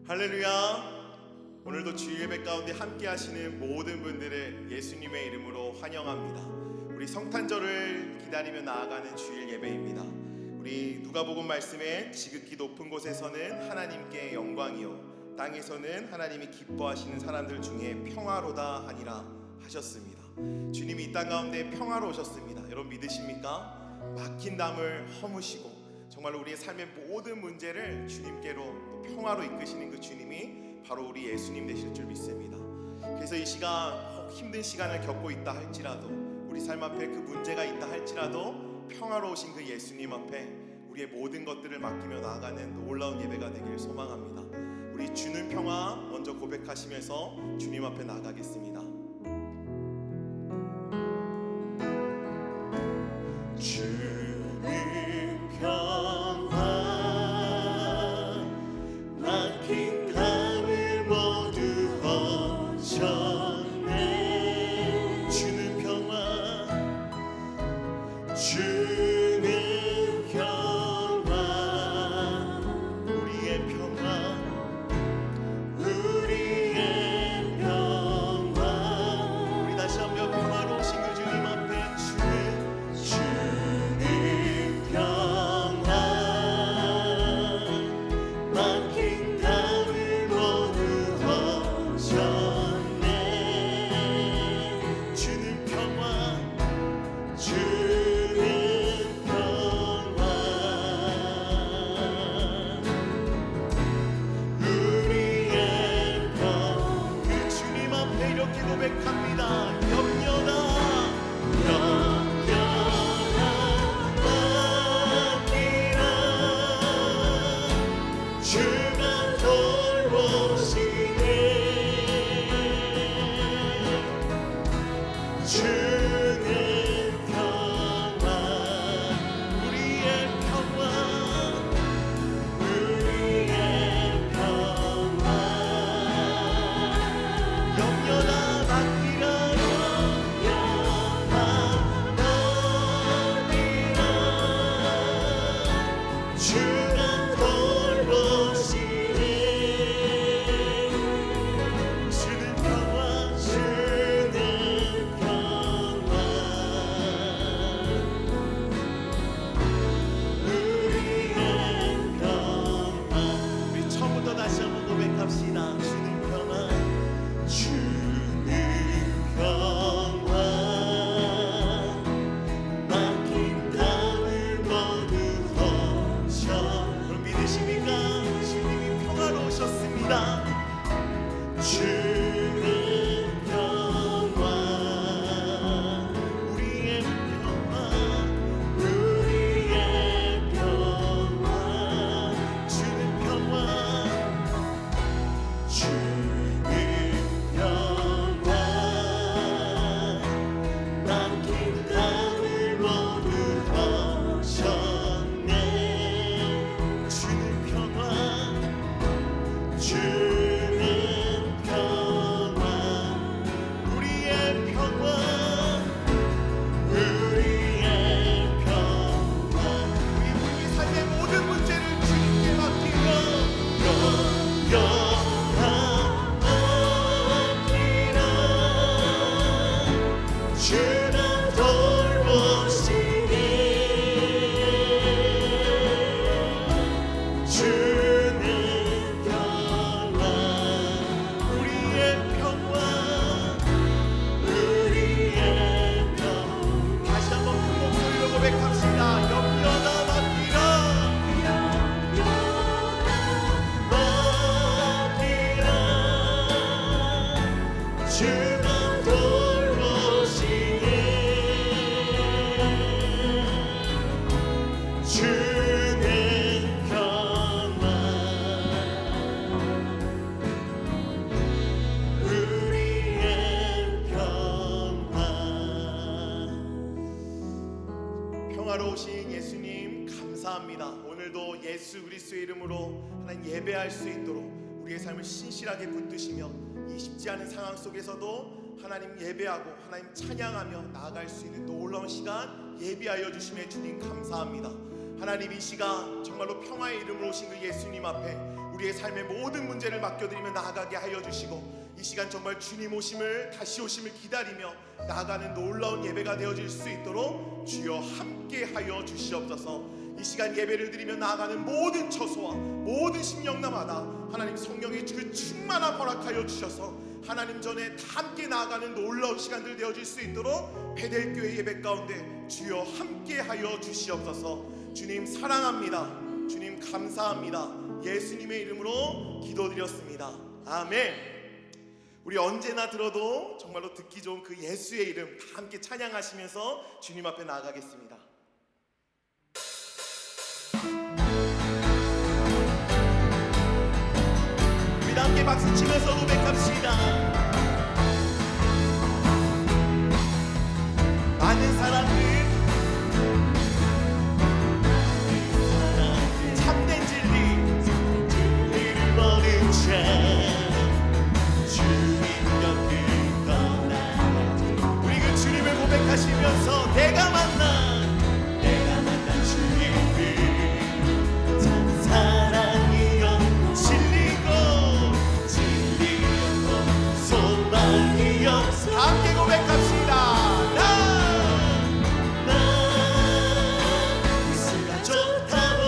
할렐루야. 오늘도 주일 예배 가운데 함께 하시는 모든 분들을 예수님의 이름으로 환영합니다. 우리 성탄절을 기다리며 나아가는 주일 예배입니다. 우리 누가복음 말씀에 지극히 높은 곳에서는 하나님께 영광이요 땅에서는 하나님이 기뻐하시는 사람들 중에 평화로다 하니라 하셨습니다. 주님이 이 땅 가운데 평화로 오셨습니다. 여러분 믿으십니까? 막힌 담을 허무시고 정말로 우리의 삶의 모든 문제를 주님께로 또 평화로 이끄시는 그 주님이 바로 우리 예수님 되실 줄 믿습니다. 그래서 이 시간 힘든 시간을 겪고 있다 할지라도 우리 삶 앞에 그 문제가 있다 할지라도 평화로우신 그 예수님 앞에 우리의 모든 것들을 맡기며 나아가는 놀라운 예배가 되길 소망합니다. 우리 주는 평화 먼저 고백하시면서 주님 앞에 나아가겠습니다. 주는 평화 막힌 담을 모두 허셨네. 주는 평화 주는 평화 우리의 평화 우리의 평화 우리 다시 한번 평화로우신 그 주님 앞에 주는 평화 막힌 담을 모두 허셨네. 주는 평화 주는 평화 우리의 평화 그 주님 앞에 이렇게 고백합니다. 염려다 맡기라 주가 돌보시네. 주는 평화 우리의 평화 우리의 평화 염려다 맡기라 염려다 맡기라 주가 돌보시네. 주는 평화 주는 평화 우리의 평화 우리 처음부터 다시 한번 고백합시다. 주는 평화 주는 평화 막힌 담을 모두 허셔 여러분 믿으십니까? 주님이 평화로우셨습니다. 주는 평화 우리의 평화 우리의 평화 주는 평화 주는 평화 막힌 담을 모두 허셨네. 주는 평화 주는 평화 우리의 평화 우리의 평화 우리 삶의 모든 문제를 주님께 맡기고 맡기라 주가 돌보시네. 주는 평화 우리의 평화 우리의 평화 다시 한번 큰 목소리로 고백합시다. 염려다 맡기라 맡기라 주가 돌보시네. 주는 평화 우리의 평화 평화로우신 예수님 감사합니다. 오늘도 예수 그리스도의 이름으로 하나님 예배할 수 있도록 우리의 삶을 신실하게 붙드시며 이 쉽지 않은 상황 속에서도 하나님 예배하고 하나님 찬양하며 나아갈 수 있는 놀라운 시간 예비하여 주심에 주님 감사합니다. 하나님 이 시간 정말로 평화의 이름으로 오신 그 예수님 앞에 우리의 삶의 모든 문제를 맡겨드리며 나아가게 하여 주시고, 이 시간 정말 주님 오심을, 다시 오심을 기다리며 나아가는 놀라운 예배가 되어질 수 있도록 주여 함께 하여 주시옵소서. 이 시간 예배를 드리며 나아가는 모든 처소와 모든 심령나마다 하나님 성령의 그 충만함 허락하여 주셔서 하나님 전에 다 함께 나아가는 놀라운 시간들 되어질 수 있도록 베델교회 예배 가운데 주여 함께 하여 주시옵소서. 주님 사랑합니다. 주님 감사합니다. 예수님의 이름으로 기도드렸습니다. 아멘. 우리 언제나 들어도 정말로 듣기 좋은 그 예수의 이름 다 함께 찬양하시면서 주님 앞에 나아가겠습니다. 우리 다 함께 박수 치면서 고백합시다. 많은 사람들 참된 진리를 버린 채 우리 그 주님을 고백하시면서 내가 만난 주님을 참 사랑이요 진리요 소망이요 함께 고백합시다. 예수가 좋다고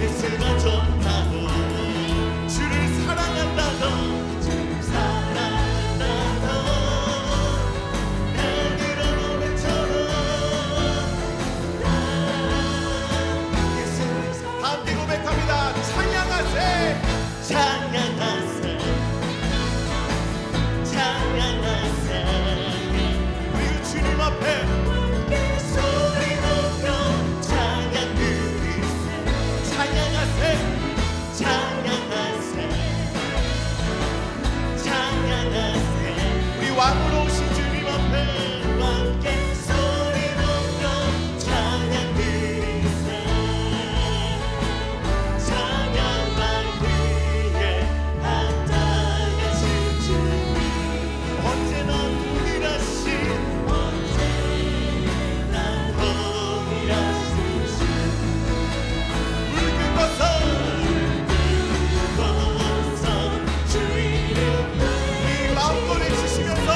예수가 좋다고 주를 사랑한다고 왕으로 오신 주님 앞에 함께 소리 높여 찬양 드리세. 찬양만 위에 나타나신 주님 언제나 동일하신 주 붉은 버섯 주 이름 이 마음껏 외치시면서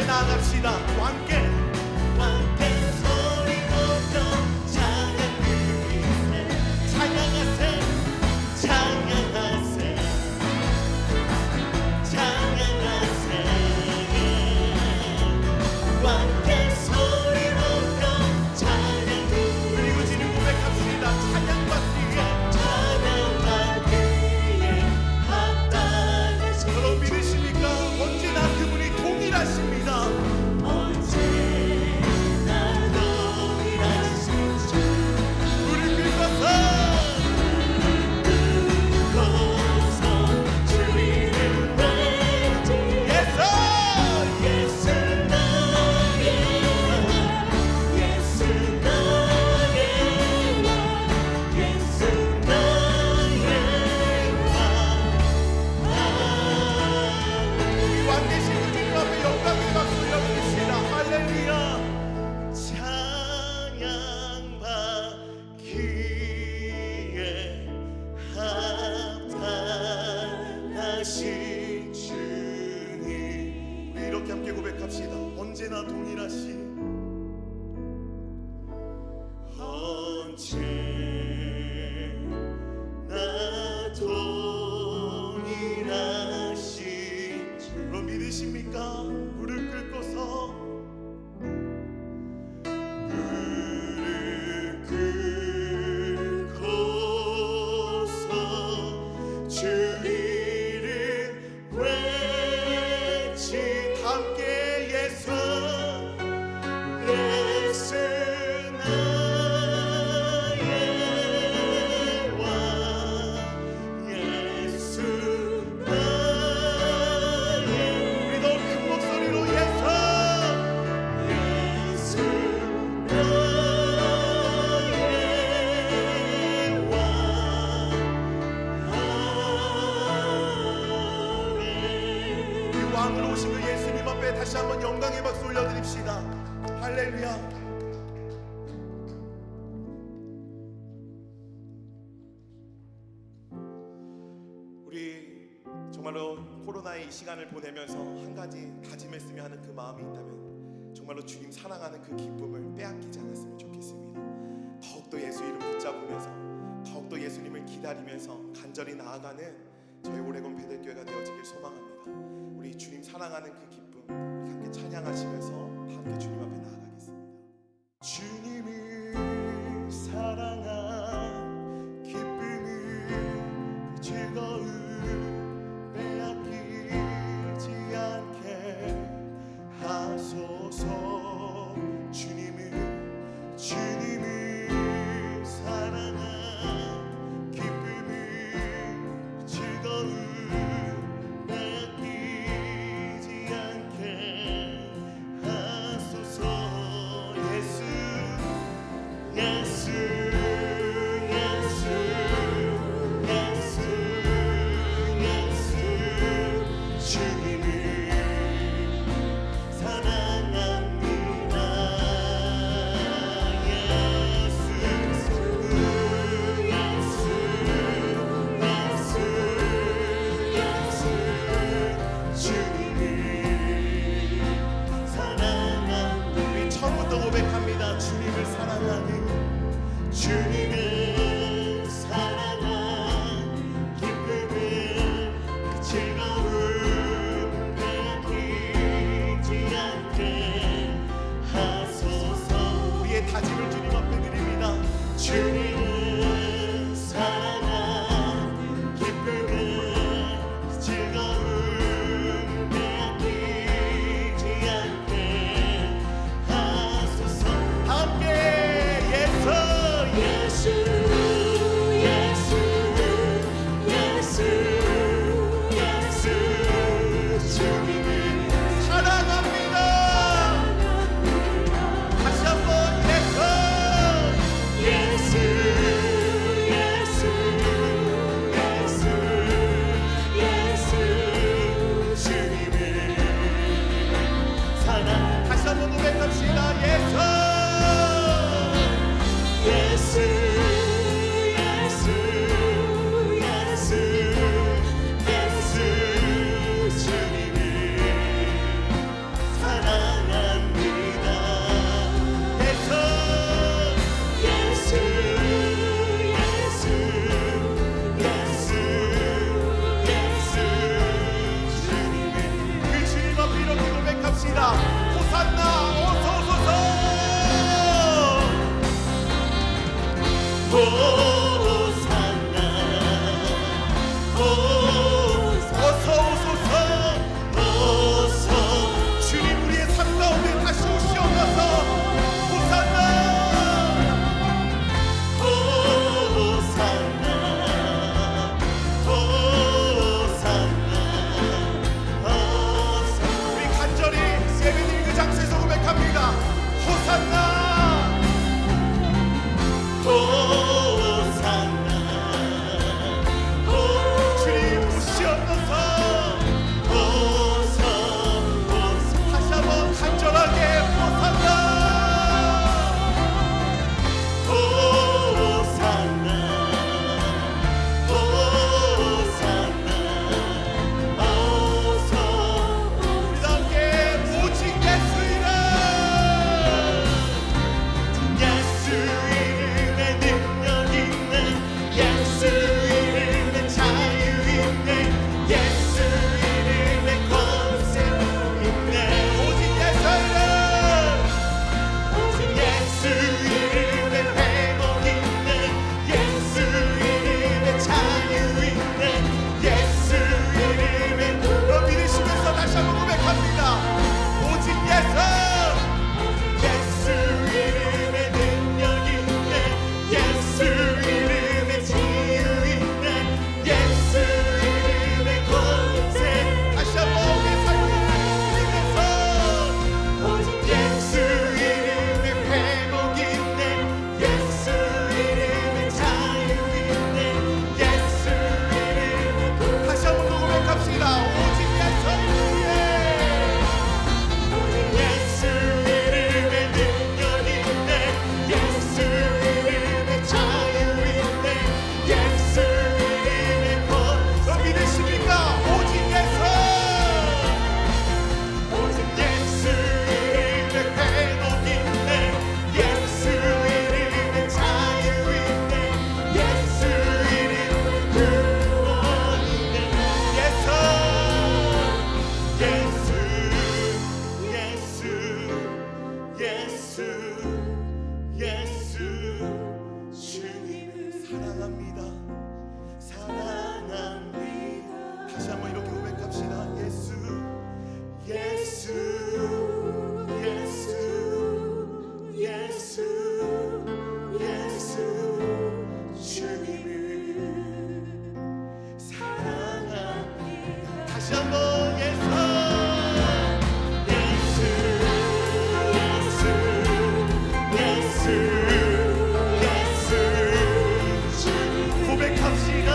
나아갑시다. 함께 소리 높여 찬양 드리세. 찬양하세 찬양하세 왕으로 오신 그 예수님 앞에 다시 한번 영광의 박수 올려드립시다. 할렐루야. 우리 정말로 코로나의 이 시간을 보내면서 한 가지 다짐했으면 하는 그 마음이 있다면 정말로 주님 사랑하는 그 기쁨을 빼앗기지 않았으면 좋겠습니다. 더욱더 예수 이름 붙잡으면서 더욱더 예수님을 기다리면서 간절히 나아가는 저희 오레곤 베델교회가 되어지길 소망합니다. 우리 주님 사랑하는 그 기쁨 우리 함께 찬양하시면서 함께 주님 앞에 나아가겠습니다. 주님을 사랑한 기쁨을 그 즐거움 빼앗기지 않게 하소서. 주님을 사랑한 기쁨을 즐거움 빼앗기지 않게 하소서. 다시 한번 예수 고백합시다.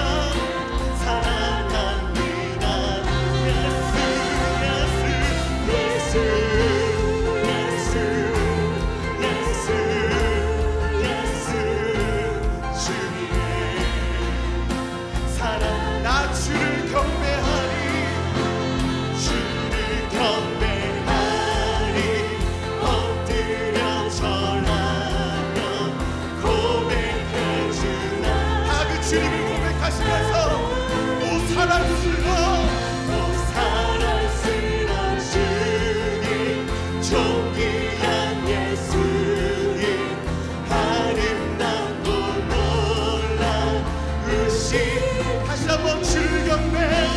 사랑합니다. 예수 예수 예수 예수 예수 예수 주님의 사랑. 나 주를 경배하리 주를 경배하리 엎드려 절하며 고백해 주나. 다 그 주님을 고백하시면서 오 사랑스러운 주님 존귀한 예수님 아름답고 놀라우신. 다시 한번 주를 경배하리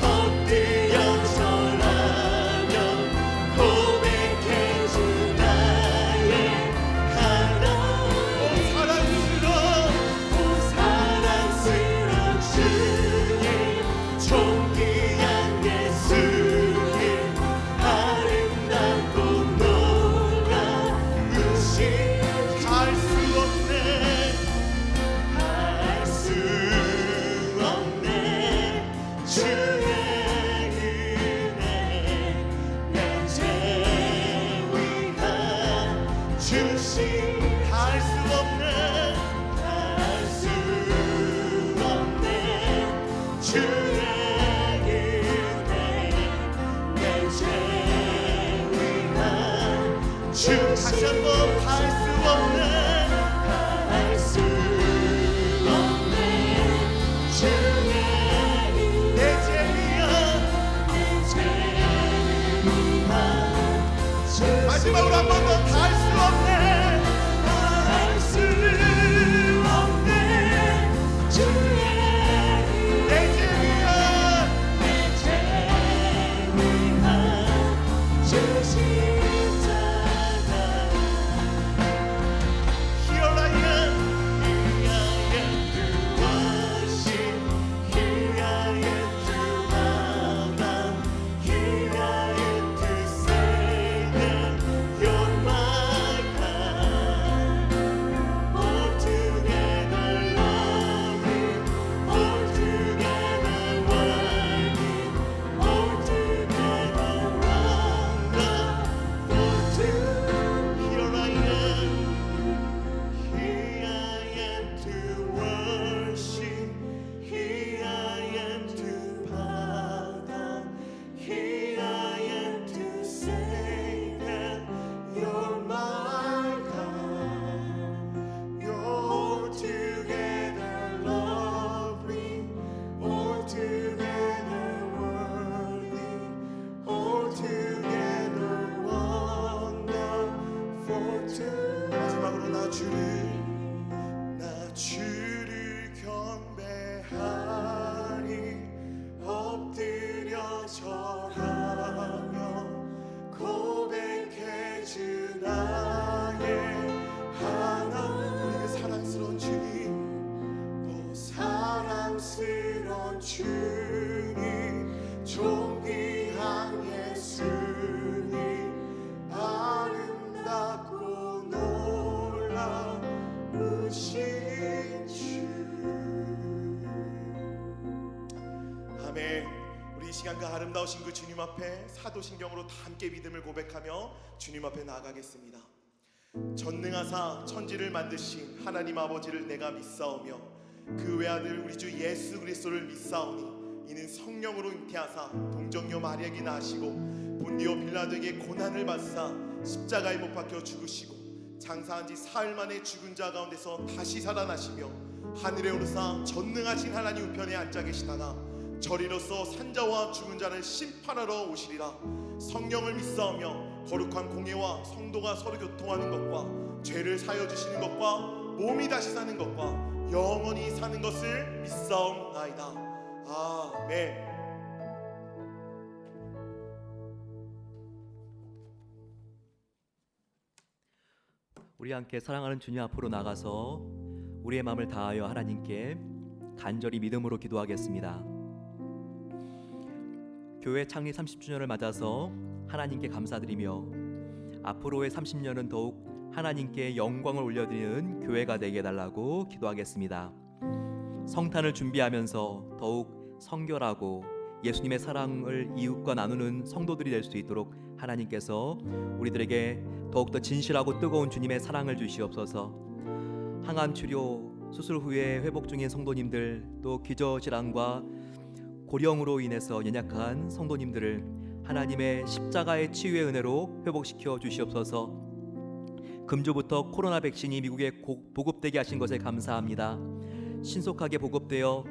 엎드려 절하며 고백해 주 나의 하나님. 오 사랑스러운 주님 존귀한 예수님 아름답고 놀라우신. 할 수 없네 주의 은혜 내 죄위한 주신. 할 수 없네 주의 은혜 내 죄위한 주신. 다시 한번 할 수 없네 주의 내 죄위한 마지막으로 한 번 더. 다 할 수 없네 주의 내 죄위한 Here I am, to worship. Here I am to bow down. Here I am to say that you're my God. Altogether loving, altogether worthy, altogether wonderful too. Here I am to worship. Here I am to bow down. Here I am to say that you're my God. You're altogether lovely, altogether worthy, altogether wonderful too. 마지막으로 나 주를 경배하리 엎드려 절하며 고백해 주 나의 하나님. 우리 그 사랑스러운 주님, 오 사랑스러운 주님 존귀한 예수님 아름답고 놀라우신 주. 아멘. 우리 이 시간 그 아름다우신 그 주님 앞에 사도신경으로 다 함께 믿음을 고백하며 주님 앞에 나아가겠습니다. 전능하사 천지를 만드신 하나님 아버지를 내가 믿사오며 그 외아들 우리 주 예수 그리스도를 믿사오니 이는 성령으로 잉태하사 동정녀 마리아에게 나시고 본디오 빌라도에게 고난을 받사 십자가에 못 박혀 죽으시고 장사한 지 사흘 만에 죽은 자 가운데서 다시 살아나시며 하늘에 오르사 전능하신 하나님 우편에 앉아 계시다가 저리로서 산자와 죽은 자를 심판하러 오시리라. 성령을 믿사오며 거룩한 공예와 성도가 서로 교통하는 것과 죄를 사여 주시는 것과 몸이 다시 사는 것과 영원히 사는 것을 믿사옵나이다. 아멘. 우리 함께 사랑하는 주님 앞으로 나가서 우리의 마음을 다하여 하나님께 간절히 믿음으로 기도하겠습니다. 교회 창립 30주년을 맞아서 하나님께 감사드리며 앞으로의 30년은 더욱 하나님께 영광을 올려드리는 교회가 되게 해달라고 기도하겠습니다. 성탄을 준비하면서 더욱 성결하고 예수님의 사랑을 이웃과 나누는 성도들이 될 수 있도록 하나님께서 우리들에게 더욱더 진실하고 뜨거운 주님의 사랑을 주시옵소서. 항암 치료 수술 후에 회복 중인 성도님들, 또 기저질환과 고령으로 인해서 연약한 성도님들을 하나님의 십자가의 치유의 은혜로 회복시켜 주시옵소서. 금주부터 코로나 백신이 미국에 보급되게 하신 것에 감사합니다. 신속하게 보급되어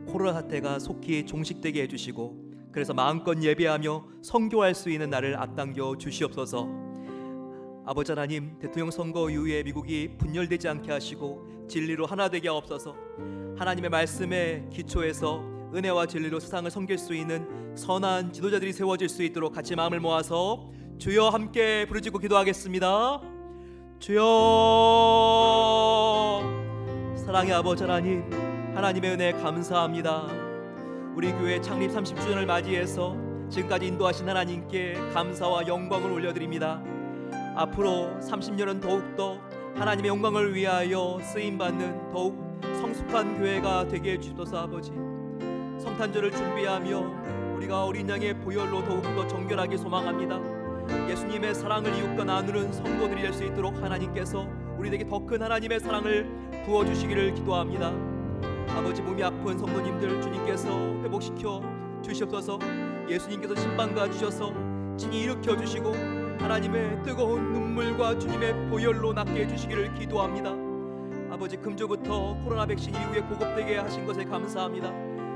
코로나 사태가 속히 종식되게 해주시고, 그래서 마음껏 예배하며 선교할 수 있는 날을 앞당겨 주시옵소서. 아버지 하나님, 대통령 선거 이후에 미국이 분열되지 않게 하시고 진리로 하나 되게 하옵소서. 하나님의 말씀에 기초해서 은혜와 진리로 세상을 섬길 수 있는 선한 지도자들이 세워질 수 있도록 같이 마음을 모아서 주여 함께 부르짖고 기도하겠습니다. 주여. 사랑의 아버지 하나님, 하나님의 은혜 감사합니다. 우리 교회 창립 30주년을 맞이해서 지금까지 인도하신 하나님께 감사와 영광을 올려드립니다. 앞으로 30년은 더욱더 하나님의 영광을 위하여 쓰임받는 더욱 성숙한 교회가 되게 해주소서. 아버지, 성탄절을 준비하며 우리가 어린 양의 보혈로 더욱더 정결하게 소망합니다. 예수님의 사랑을 이웃과 나누는 성도들이 될 수 있도록 하나님께서 우리에게 더 큰 하나님의 사랑을 부어주시기를 기도합니다. 아버지, 몸이 아픈 성도님들 주님께서 회복시켜 주시옵소서. 예수님께서 신방가 주셔서 친히 일으켜 주시고 하나님의 뜨거운 눈물과 주님의 보혈로 낫게 해주시기를 기도합니다. 아버지, 금주부터 코로나 백신이 미국에 보급되게 하신 것에 감사합니다.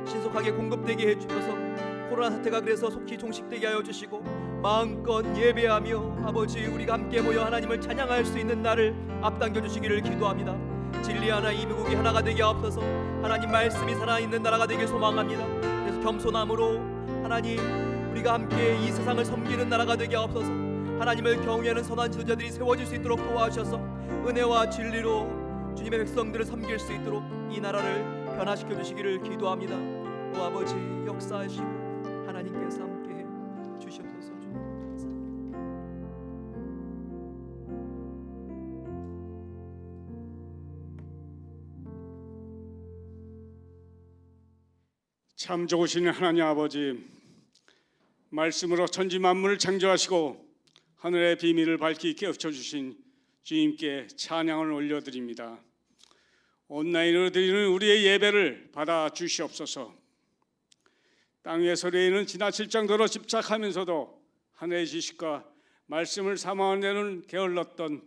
신속하게 공급되게 해주셔서 코로나 사태가 그래서 속히 종식되게 하여 주시고 마음껏 예배하며 아버지 우리가 함께 모여 하나님을 찬양할 수 있는 날을 앞당겨 주시기를 기도합니다. 진리 하나 이 미국이 하나가 되게 하옵소서. 하나님 말씀이 살아있는 나라가 되길 소망합니다. 그래서 겸손함으로 하나님 우리가 함께 이 세상을 섬기는 나라가 되게 하옵소서. 하나님을 경외하는 선한 지도자들이 세워질 수 있도록 도와주셔서 은혜와 진리로 주님의 백성들을 섬길 수 있도록 이 나라를 변화시켜 주시기를 기도합니다. 오 아버지, 역사하시고 하나님께서 함께 주시옵소서. 참 좋으신 하나님 아버지, 말씀으로 천지 만물을 창조하시고 하늘의 비밀을 밝히 깨우쳐 주신 주님께 찬양을 올려드립니다. 온라인으로 드리는 우리의 예배를 받아 주시옵소서. 땅의 소리에는 지나칠 정도로 집착하면서도 하늘의 지식과 말씀을 사모하는 데는 게을렀던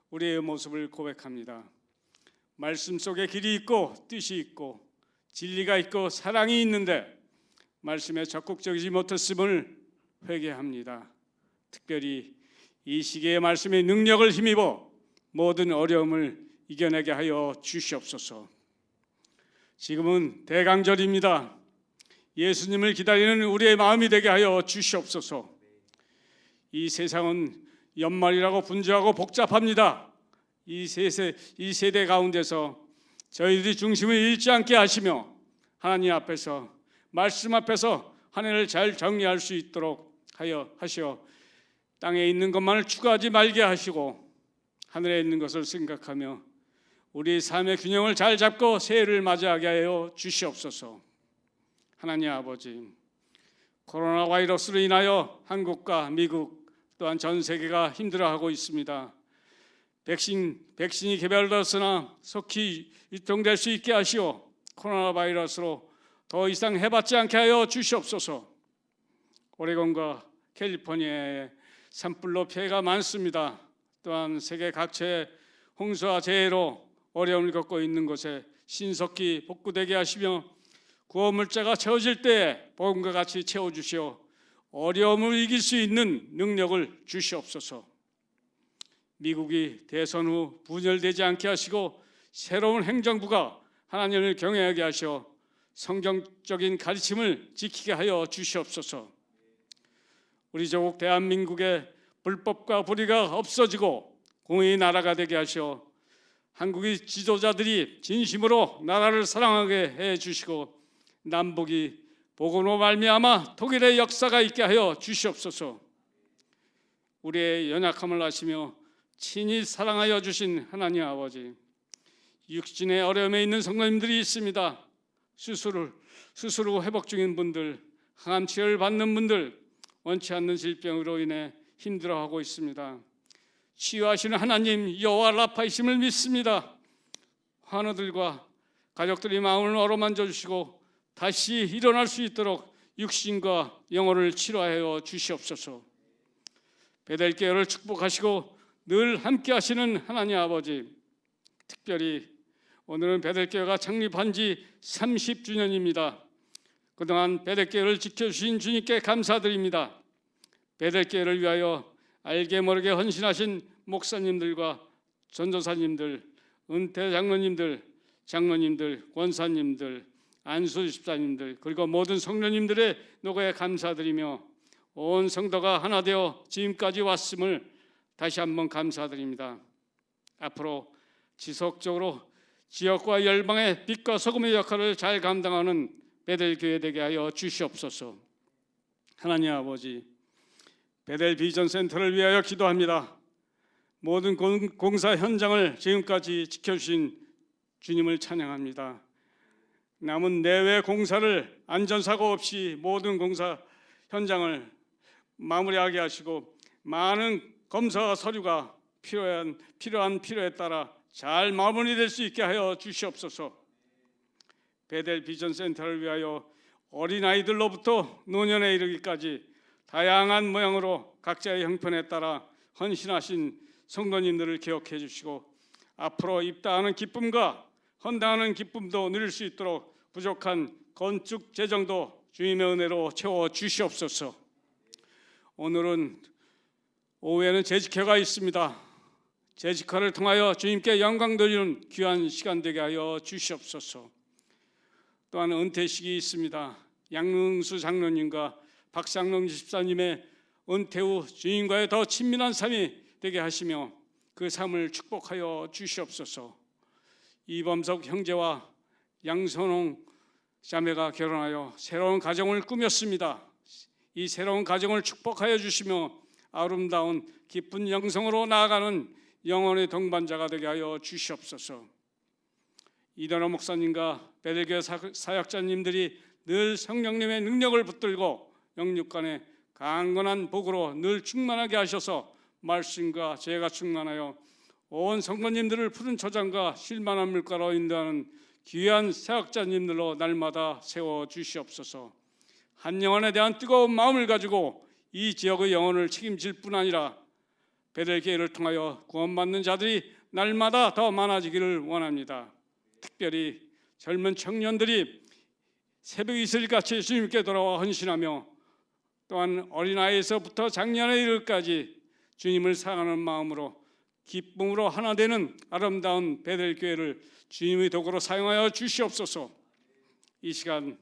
우리의 모습을 고백합니다. 말씀 속에 길이 있고 뜻이 있고 진리가 있고 사랑이 있는데 말씀에 적극적이지 못했음을 회개합니다. 특별히 이 시기의 말씀의 능력을 힘입어 모든 어려움을 이겨내게 하여 주시옵소서. 지금은 대강절입니다. 예수님을 기다리는 우리의 마음이 되게 하여 주시옵소서. 이 세상은 연말이라고 분주하고 복잡합니다. 이 세대 가운데서 저희들이 중심을 잃지 않게 하시며 하나님 앞에서 말씀 앞에서 한 해를 잘 정리할 수 있도록 하시어 땅에 있는 것만을 추구하지 말게 하시고 하늘에 있는 것을 생각하며 우리 삶의 균형을 잘 잡고 새해를 맞이하게 하여 주시옵소서. 하나님 아버지, 코로나 바이러스로 인하여 한국과 미국 또한 전 세계가 힘들어하고 있습니다. 백신이 개발되었으나 속히 유통될 수 있게 하시어 코로나 바이러스로 더 이상 해받지 않게 하여 주시옵소서. 오레곤과 캘리포니아에 산불로 피해가 많습니다. 또한 세계 각처의 홍수와 재해로 어려움을 겪고 있는 곳에 신속히 복구되게 하시며 구호물자가 채워질 때에 복음과 같이 채워주시어 어려움을 이길 수 있는 능력을 주시옵소서. 미국이 대선 후 분열되지 않게 하시고 새로운 행정부가 하나님을 경외하게 하시어 성경적인 가르침을 지키게 하여 주시옵소서. 우리 조국 대한민국의 불법과 불의가 없어지고 공의의 나라가 되게 하시어 한국의 지도자들이 진심으로 나라를 사랑하게 해 주시고 남북이 복음으로 말미암아 통일의 역사가 있게 하여 주시옵소서. 우리의 연약함을 아시며 친히 사랑하여 주신 하나님 아버지, 육신의 어려움에 있는 성도님들이 있습니다. 스스로 회복 중인 분들, 항암 치료를 받는 분들, 원치 않는 질병으로 인해 힘들어하고 있습니다. 치유하시는 하나님 여호와 라파이심을 믿습니다. 환우들과 가족들이 마음을 어루만져 주시고 다시 일어날 수 있도록 육신과 영혼을 치료하여 주시옵소서. 베델교회를 축복하시고 늘 함께 하시는 하나님 아버지, 특별히 오늘은 베델교회가 창립한 지 30주년입니다. 그동안 베델교회를 지켜주신 주님께 감사드립니다. 베델교회를 위하여 알게 모르게 헌신하신 목사님들과 전도사님들, 은퇴 장로님들, 권사님들, 안수 집사님들, 그리고 모든 성도님들의 노고에 감사드리며 온 성도가 하나 되어 지금까지 왔음을 다시 한번 감사드립니다. 앞으로 지속적으로 지역과 열방의 빛과 소금의 역할을 잘 감당하는 베델교회 되게 하여 주시옵소서. 하나님 아버지, 베델 비전 센터를 위하여 기도합니다. 모든 공사 현장을 지금까지 지켜주신 주님을 찬양합니다. 남은 내외 공사를 안전사고 없이 모든 공사 현장을 마무리하게 하시고 많은 검사 서류가 필요한 필요에 따라 잘 마무리될 수 있게 하여 주시옵소서. 베델 비전 센터를 위하여 어린아이들로부터 노년에 이르기까지 다양한 모양으로 각자의 형편에 따라 헌신하신 성도님들을 기억해 주시고 앞으로 입다하는 기쁨과 헌당하는 기쁨도 누릴 수 있도록 부족한 건축 재정도 주님의 은혜로 채워 주시옵소서. 오늘은 오후에는 재직회가 있습니다. 재직회를 통하여 주님께 영광 돌리는 귀한 시간 되게 하여 주시옵소서. 또한 은퇴식이 있습니다. 양능수 장로님과 박상롱 집사님의 은퇴 후 주님과의 더 친밀한 삶이 되게 하시며 그 삶을 축복하여 주시옵소서. 이범석 형제와 양선홍 자매가 결혼하여 새로운 가정을 꾸몄습니다. 이 새로운 가정을 축복하여 주시며 아름다운 기쁜 영성으로 나아가는 영혼의 동반자가 되게 하여 주시옵소서. 이단호 목사님과 베델교회 사역자님들이 늘 성령님의 능력을 붙들고 영육간의 강건한 복으로 늘 충만하게 하셔서 말씀과 지혜가 충만하여 온 성도님들을 푸른 초장과 실만한 물가로 인도하는 귀한 사역자님들로 날마다 세워 주시옵소서. 한 영혼에 대한 뜨거운 마음을 가지고 이 지역의 영혼을 책임질 뿐 아니라 베델교회를 통하여 구원받는 자들이 날마다 더 많아지기를 원합니다. 특별히 젊은 청년들이 새벽 이슬같이 주님께 돌아와 헌신하며 또한 어린아이에서부터 장년에 이르기까지 주님을 사랑하는 마음으로 기쁨으로 하나 되는 아름다운 베델교회를 주님의 도구로 사용하여 주시옵소서. 이 시간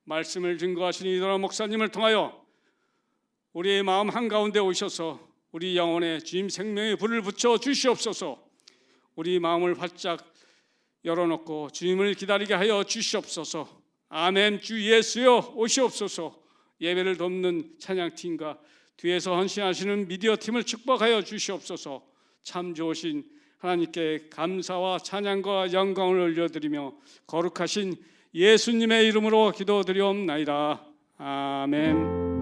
말씀을 증거하신 이도라 목사님을 통하여 우리의 마음 한가운데 오셔서 우리 영혼에 주님 생명의 불을 붙여 주시옵소서. 우리 마음을 활짝 열어놓고 주님을 기다리게 하여 주시옵소서. 아멘. 주 예수여 오시옵소서. 예배를 돕는 찬양팀과 뒤에서 헌신하시는 미디어팀을 축복하여 주시옵소서. 참 좋으신 하나님께 감사와 찬양과 영광을 올려드리며 거룩하신 예수님의 이름으로 기도드리옵나이다. 아멘.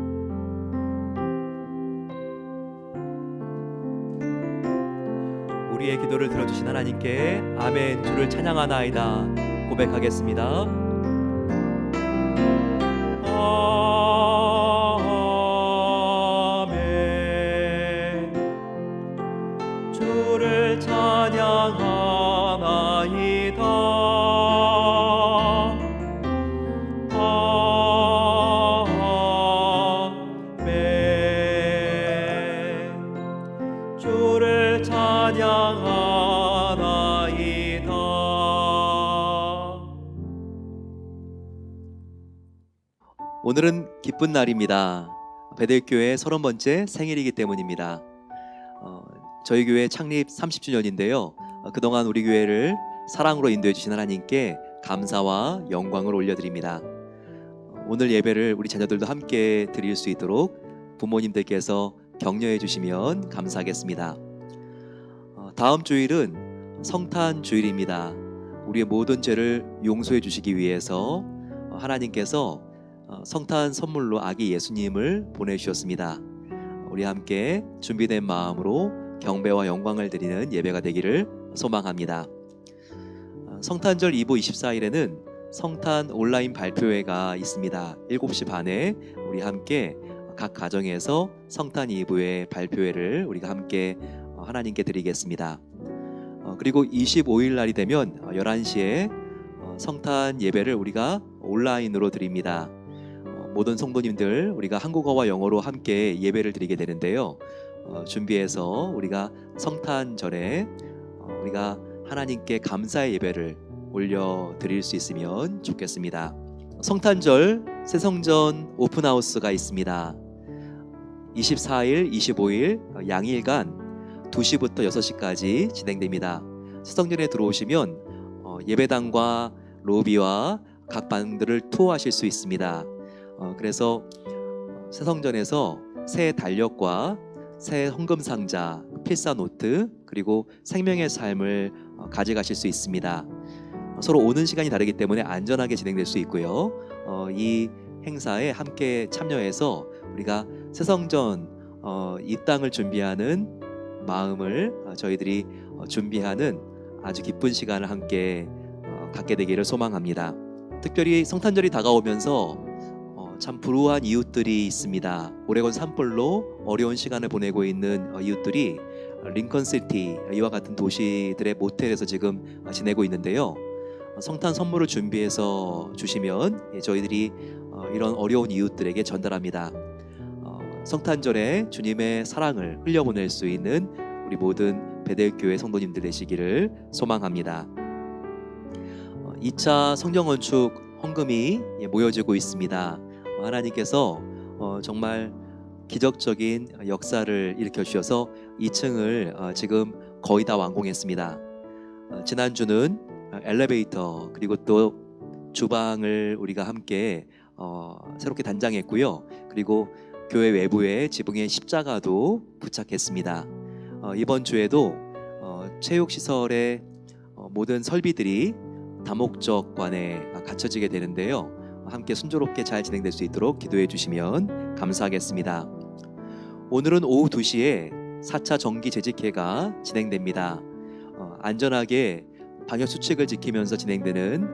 우리의 기도를 들어주신 하나님께 아멘 주를 찬양하나이다 고백하겠습니다. 아멘. 주를 찬양하나이다. 주를 찬양하나이다. 오늘은 기쁜 날입니다. 베델교회 30번째 생일이기 때문입니다. 저희 교회 창립 30주년인데요. 그동안 우리 교회를 사랑으로 인도해 주신 하나님께 감사와 영광을 올려드립니다. 오늘 예배를 우리 자녀들도 함께 드릴 수 있도록 부모님들께서 격려해 주시면 감사하겠습니다. 다음 주일은 성탄 주일입니다. 우리의 모든 죄를 용서해 주시기 위해서 하나님께서 성탄 선물로 아기 예수님을 보내주셨습니다. 우리 함께 준비된 마음으로 경배와 영광을 드리는 예배가 되기를 소망합니다. 성탄절 2부 24일에는 성탄 온라인 발표회가 있습니다. 7시 반에 우리 함께 각 가정에서 성탄 2부의 발표회를 우리가 함께 하나님께 드리겠습니다. 그리고 25일 날이 되면 11시에 성탄 예배를 우리가 온라인으로 드립니다. 모든 성도님들 우리가 한국어와 영어로 함께 예배를 드리게 되는데요. 준비해서 우리가 성탄절에 우리가 하나님께 감사의 예배를 올려드릴 수 있으면 좋겠습니다. 성탄절 새성전 오픈하우스가 있습니다. 24일, 25일 양일간 2시부터 6시까지 진행됩니다. 새성전에 들어오시면 예배당과 로비와 각 방들을 투어하실 수 있습니다. 그래서 새성전에서 새 달력과 새 헌금상자, 필사 노트 그리고 생명의 삶을 가져가실 수 있습니다. 서로 오는 시간이 다르기 때문에 안전하게 진행될 수 있고요. 이 행사에 함께 참여해서 우리가 새성전 입당을 준비하는 마음을 저희들이 준비하는 아주 기쁜 시간을 함께 갖게 되기를 소망합니다. 특별히 성탄절이 다가오면서 참 불우한 이웃들이 있습니다. 오레곤 산불로 어려운 시간을 보내고 있는 이웃들이 링컨시티 이와 같은 도시들의 모텔에서 지금 지내고 있는데요. 성탄 선물을 준비해서 주시면 저희들이 이런 어려운 이웃들에게 전달합니다. 성탄절에 주님의 사랑을 흘려보낼 수 있는 우리 모든 베델교회 성도님들 되시기를 소망합니다. 2차 성경건축 헌금이 모여지고 있습니다. 하나님께서 정말 기적적인 역사를 일으켜 주셔서 2층을 지금 거의 다 완공했습니다. 지난주는 엘리베이터 그리고 또 주방을 우리가 함께 새롭게 단장했고요. 그리고 교회 외부에 지붕에 십자가도 부착했습니다. 이번 주에도 체육시설의 모든 설비들이 다목적관에 갖춰지게 되는데요. 함께 순조롭게 잘 진행될 수 있도록 기도해 주시면 감사하겠습니다. 오늘은 오후 2시에 4차 정기 재직회가 진행됩니다. 안전하게 방역수칙을 지키면서 진행되는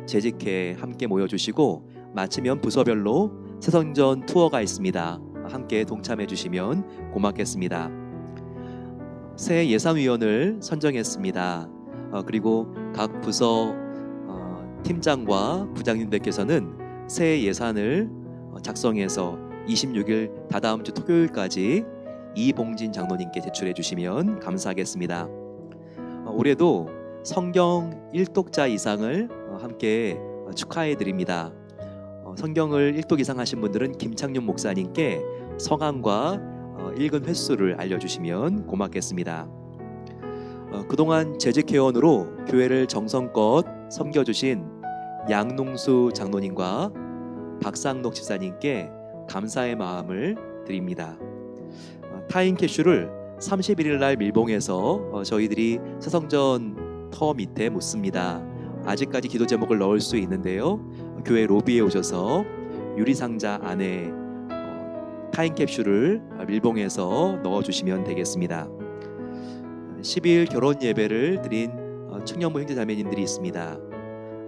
재직회 함께 모여주시고 마치면 부서별로 새성전 투어가 있습니다. 함께 동참해 주시면 고맙겠습니다. 새 예산위원을 선정했습니다. 그리고 각 부서 팀장과 부장님들께서는 새 예산을 작성해서 26일 다다음 주 토요일까지 이봉진 장로님께 제출해 주시면 감사하겠습니다. 올해도 성경 1독자 이상을 함께 축하해 드립니다. 성경을 1독 이상 하신 분들은 김창윤 목사님께 성함과 읽은 횟수를 알려주시면 고맙겠습니다. 그동안 재직회원으로 교회를 정성껏 섬겨주신 양농수 장로님과 박상록 집사님께 감사의 마음을 드립니다. 타임캡슐을 31일 날 밀봉해서 저희들이 새성전 터 밑에 묻습니다. 아직까지 기도 제목을 넣을 수 있는데요. 교회 로비에 오셔서 유리상자 안에 타임캡슐을 밀봉해서 넣어주시면 되겠습니다. 12일 결혼 예배를 드린 청년부 형제 자매님들이 있습니다.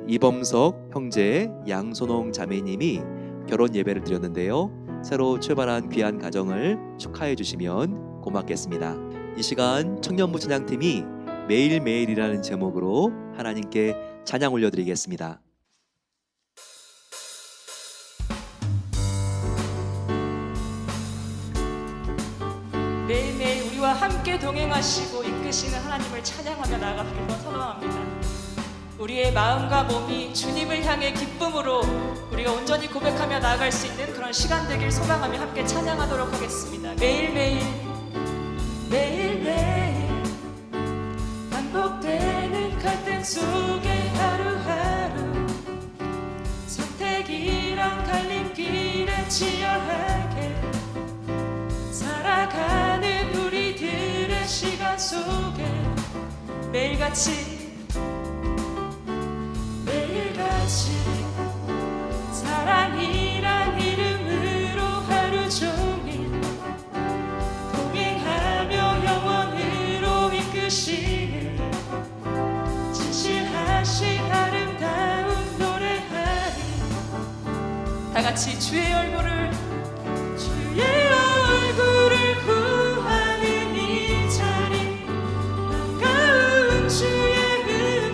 이범석 형제, 양손홍 자매님이 결혼 예배를 드렸는데요. 새로 출발한 귀한 가정을 축하해 주시면 고맙겠습니다. 이 시간 청년부 찬양팀이 매일매일이라는 제목으로 하나님께 찬양 올려드리겠습니다. 매일매일 우리와 함께 동행하시고 이끄시는 하나님을 찬양하며 나아가기를 선언합니다. 우리의 마음과 몸이 주님을 향해 기쁨으로 우리가 온전히 고백하며 나아갈 수 있는 그런 시간 되길 소망하며 함께 찬양하도록 하겠습니다. 매일매일 매일매일 반복 갈등 속에 하루하루 선택이란 갈림길에 치열하게 살아가는 우리들의 시간 속에 매일같이 사랑이란 이름으로 하루 종일 동행하며 영원으로 이끄시는 진실하신 아름다운 노래하리. 다같이 주의 얼굴을 구하는 이 자리 반가운 주의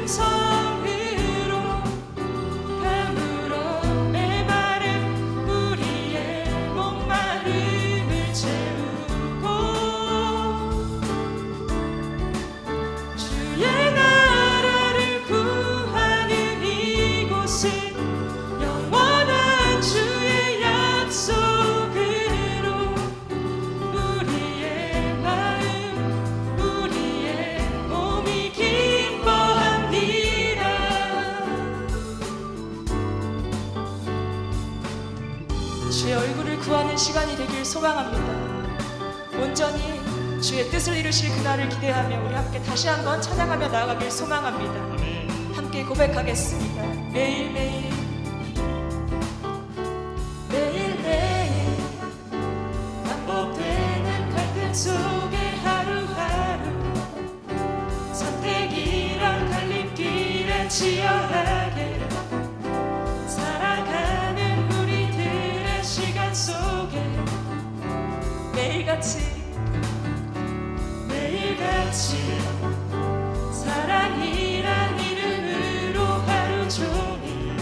음성으로 가물어 메마른 우리의 목마름을 채우고 주의 나라를 구하는 이곳은 영원한 주의 약속으로 우리의 마음 우리의 몸이 기뻐합니다. 주의 얼굴을 구하는 시간이 되길 소망합니다. 온전히 주의 뜻을 이루실 그날을 기대하며 우리 함께 다시 한번 찬양하며 나아가길 소망합니다. 함께 고백하겠습니다. 매일매일 매일매일 반복되는 갈등 속에 하루하루 선택이란 갈림길에 치열하게 살아가는 우리들의 시간 속에 매일같이 사랑이란 이름으로 하루 종일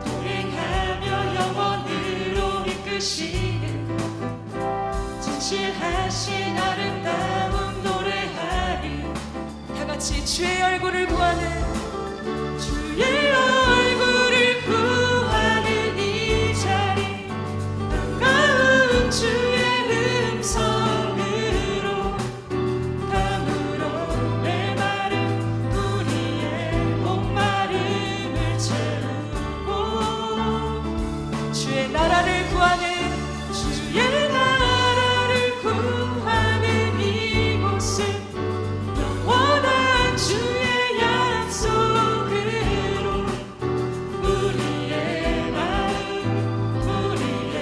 동행하며 영원으로 이끄시는 진실하신 아름다운 노래하리. 다같이 주의 얼굴을 구하는 이 자리 반가운 주의 음성으로 가물어 메마른 우리의 목마름을 채우고 주의 나라를 구하는 이곳은 영원한 주의 약속으로 우리의 마음 우리의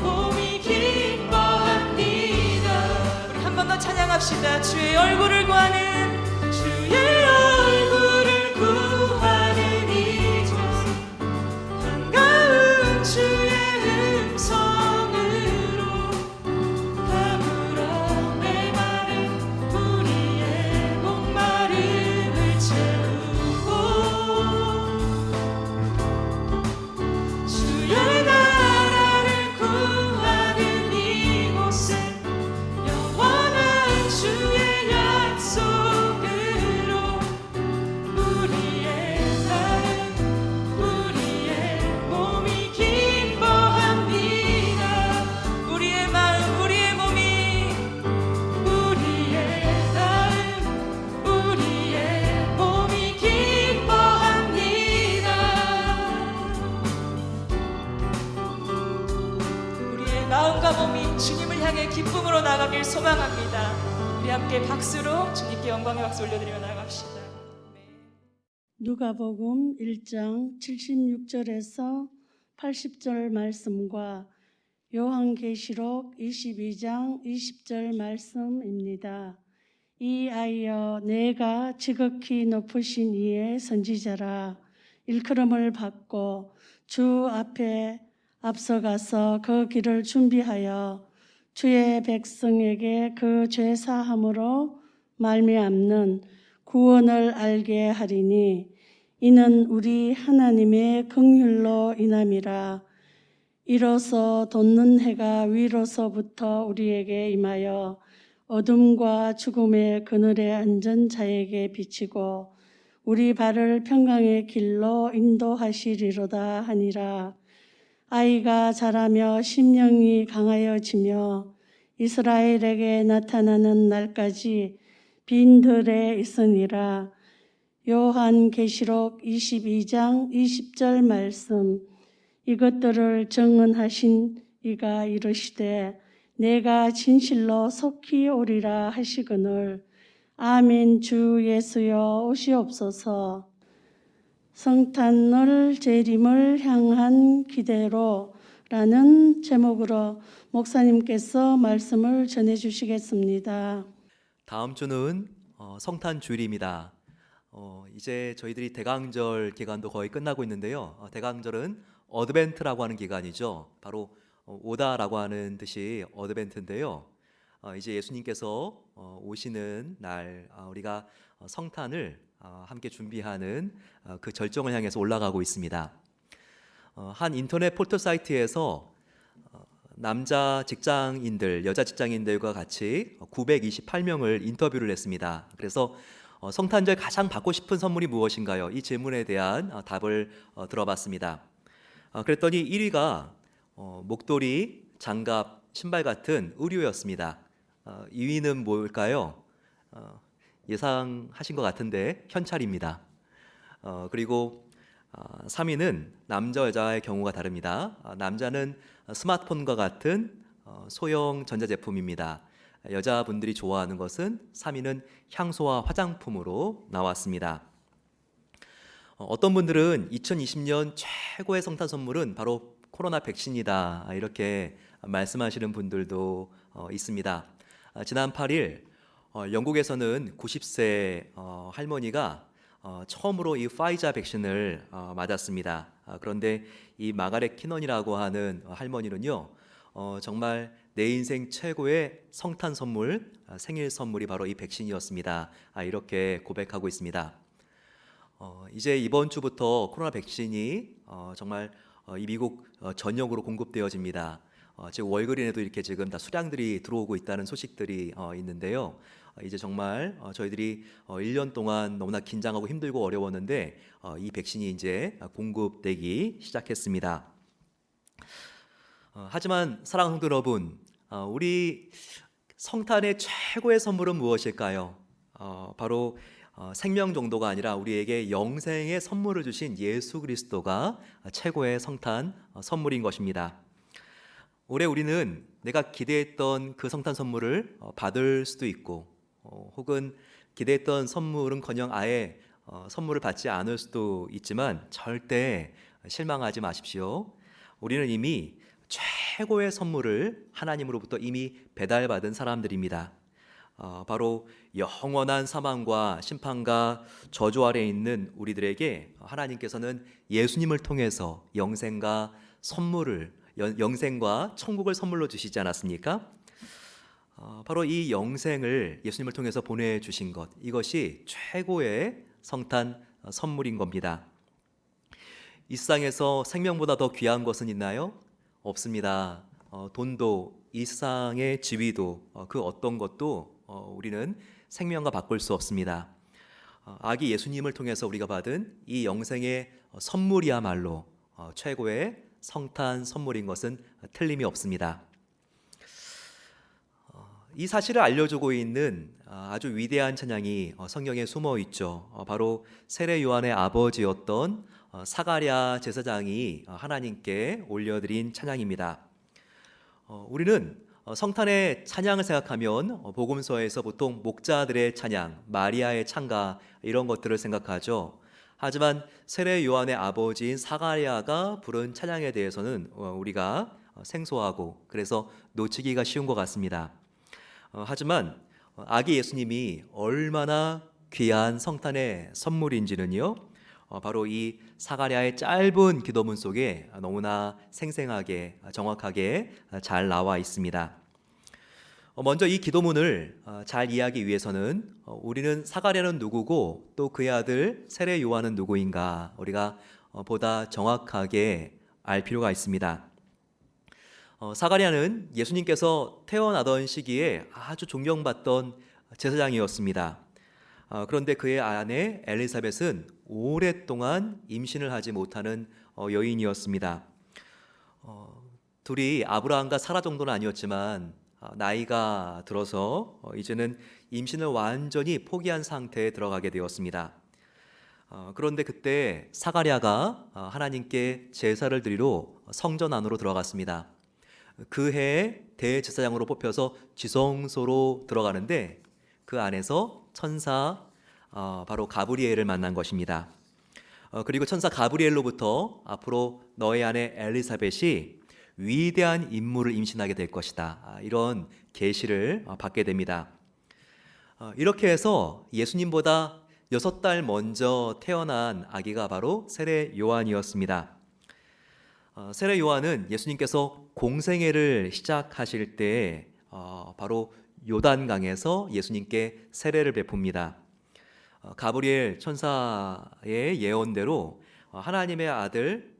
몸이 기뻐합니다. 우리 한 번 더 찬양합시다. 주의 얼굴을 구하는 이곳 반가운 주의 음성으로 가물어 메마른 우리의 목마름을 채우고 주의 나라를 구하는 이곳은 영원한 주의 약속으로 우리의 마음 우리의 몸이 기뻐합니다. 우리의 마음 우리의 몸이 우리의 마음 우리의 몸이 기뻐합니다. 우리의 마음과 몸이 주님을 향해 기쁨으로 나가길 소망합니다. 우리 함께 박수로 주님께 영광의 박수 올려드리며 나갑시다. 누가복음 1장 76절에서 80절 말씀과 요한계시록 22장 20절 말씀입니다. 이아이여 내가 지극히 높으신 이의 선지자라 일컬음을 받고 주 앞에 앞서가서 그 길을 준비하여 주의 백성에게 그 죄 사함으로 말미암는 구원을 알게 하리니 이는 우리 하나님의 긍휼로 인함이라. 이로써 돋는 해가 위로서부터 우리에게 임하여 어둠과 죽음의 그늘에 앉은 자에게 비치고 우리 발을 평강의 길로 인도하시리로다 하니라. 아이가 자라며 심령이 강하여지며 이스라엘에게 나타나는 날까지 빈들에 있으니라. 요한계시록 22장 20절 말씀. 이것들을 증언하신 이가 이르시되 내가 진실로 속히 오리라 하시거늘 아멘. 주 예수여 오시옵소서. 성탄을 재림을 향한 기대로 라는 제목으로 목사님께서 말씀을 전해 주시겠습니다. 다음 주는 성탄 주일입니다. 이제 저희들이 대강절 기간도 거의 끝나고 있는데요. 대강절은 어드벤트라고 하는 기간이죠. 바로 오다라고 하는 뜻이 어드벤트인데요. 이제 예수님께서 오시는 날 우리가 성탄을 함께 준비하는 그 절정을 향해서 올라가고 있습니다. 한 인터넷 포털 사이트에서 남자 직장인들, 여자 직장인들과 같이 928명을 인터뷰를 했습니다. 그래서 성탄절 가장 받고 싶은 선물이 무엇인가요? 이 질문에 대한 답을 들어봤습니다. 그랬더니 1위가 목도리, 장갑, 신발 같은 의류였습니다. 2위는 뭘까요? 예상하신 것 같은데 현찰입니다. 그리고 3위는 남자 여자의 경우가 다릅니다. 남자는 스마트폰과 같은 소형 전자제품입니다. 여자분들이 좋아하는 것은 3위는 향수와 화장품으로 나왔습니다. 어떤 분들은 2020년 최고의 성탄 선물은 바로 코로나 백신이다 이렇게 말씀하시는 분들도 있습니다. 지난 8일 영국에서는 90세 할머니가 처음으로 이 파이자 백신을 맞았습니다. 그런데 이 마가렛 키넌이라고 하는 할머니는요, 정말 내 인생 최고의 성탄 선물, 생일 선물이 바로 이 백신이었습니다. 이렇게 고백하고 있습니다. 이제 이번 주부터 코로나 백신이 정말 이 미국 전역으로 공급되어집니다. 지금 월그린에도 이렇게 지금 다 수량들이 들어오고 있다는 소식들이 있는데요. 이제 정말 저희들이 1년 동안 너무나 긴장하고 힘들고 어려웠는데 이 백신이 이제 공급되기 시작했습니다. 하지만 사랑하는 성도 여러분, 우리 성탄의 최고의 선물은 무엇일까요? 바로 생명 정도가 아니라 우리에게 영생의 선물을 주신 예수 그리스도가 최고의 성탄 선물인 것입니다. 올해 우리는 내가 기대했던 그 성탄 선물을 받을 수도 있고 혹은 기대했던 선물은커녕 아예 선물을 받지 않을 수도 있지만 절대 실망하지 마십시오. 우리는 이미 최고의 선물을 하나님으로부터 이미 배달받은 사람들입니다. 바로 영원한 사망과 심판과 저주 아래에 있는 우리들에게 하나님께서는 예수님을 통해서 영생과 천국을 선물로 주시지 않았습니까? 바로 이 영생을 예수님을 통해서 보내주신 것, 이것이 최고의 성탄 선물인 겁니다. 이 세상에서 생명보다 더 귀한 것은 있나요? 없습니다. 돈도, 이 세상의 지위도, 그 어떤 것도 우리는 생명과 바꿀 수 없습니다. 아기 예수님을 통해서 우리가 받은 이 영생의 선물이야말로 최고의 성탄 선물인 것은 틀림이 없습니다. 이 사실을 알려주고 있는 아주 위대한 찬양이 성경에 숨어 있죠. 바로 세례 요한의 아버지였던 사가랴 제사장이 하나님께 올려드린 찬양입니다. 우리는 성탄의 찬양을 생각하면 복음서에서 보통 목자들의 찬양, 마리아의 찬가 이런 것들을 생각하죠. 하지만 세례 요한의 아버지인 사가랴가 부른 찬양에 대해서는 우리가 생소하고 그래서 놓치기가 쉬운 것 같습니다. 하지만 아기 예수님이 얼마나 귀한 성탄의 선물인지는요, 바로 이 사가랴의 짧은 기도문 속에 너무나 생생하게 정확하게 잘 나와 있습니다. 먼저 이 기도문을 잘 이해하기 위해서는 우리는 사가랴는 누구고 또 그의 아들 세례 요한은 누구인가 우리가 보다 정확하게 알 필요가 있습니다. 사가랴는 예수님께서 태어나던 시기에 아주 존경받던 제사장이었습니다. 그런데 그의 아내 엘리사벳은 오랫동안 임신을 하지 못하는 여인이었습니다. 둘이 아브라함과 사라 정도는 아니었지만 나이가 들어서 이제는 임신을 완전히 포기한 상태에 들어가게 되었습니다. 그런데 그때 사가랴가 하나님께 제사를 드리러 성전 안으로 들어갔습니다. 그 해에 대제사장으로 뽑혀서 지성소로 들어가는데 그 안에서 천사 바로 가브리엘을 만난 것입니다. 그리고 천사 가브리엘로부터 앞으로 너의 아내 엘리사벳이 위대한 인물을 임신하게 될 것이다, 이런 계시를 받게 됩니다. 이렇게 해서 예수님보다 6달 먼저 태어난 아기가 바로 세례 요한이었습니다. 세례 요한은 예수님께서 공생애를 시작하실 때 바로 요단강에서 예수님께 세례를 베풉니다. 가브리엘 천사의 예언대로 하나님의 아들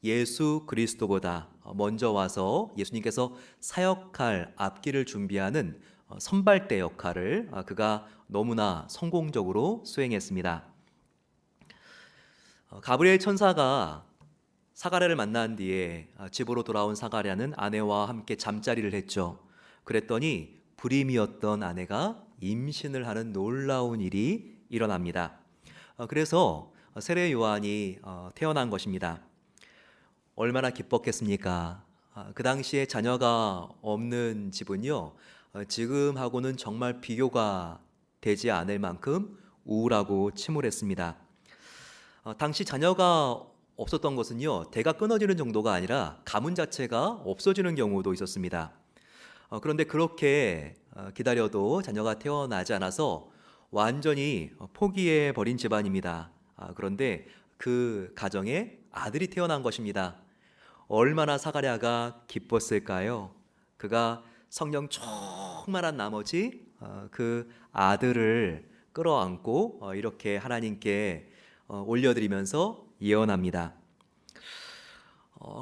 예수 그리스도보다 먼저 와서 예수님께서 사역할 앞길을 준비하는 선발대 역할을 그가 너무나 성공적으로 수행했습니다. 가브리엘 천사가 사가랴를 만난 뒤에 집으로 돌아온 사가랴는 아내와 함께 잠자리를 했죠. 그랬더니 불임이었던 아내가 임신을 하는 놀라운 일이 일어납니다. 그래서 세례 요한이 태어난 것입니다. 얼마나 기뻤겠습니까? 그 당시에 자녀가 없는 집은요, 지금하고는 정말 비교가 되지 않을 만큼 우울하고 침울했습니다. 당시 자녀가 없었던 것은요, 대가 끊어지는 정도가 아니라 가문 자체가 없어지는 경우도 있었습니다. 그런데 그렇게 기다려도 자녀가 태어나지 않아서 완전히 포기해버린 집안입니다. 그런데 그 가정에 아들이 태어난 것입니다. 얼마나 사가랴가 기뻤을까요? 그가 성령 충만한 나머지 그 아들을 끌어안고 이렇게 하나님께 올려드리면서 예언합니다.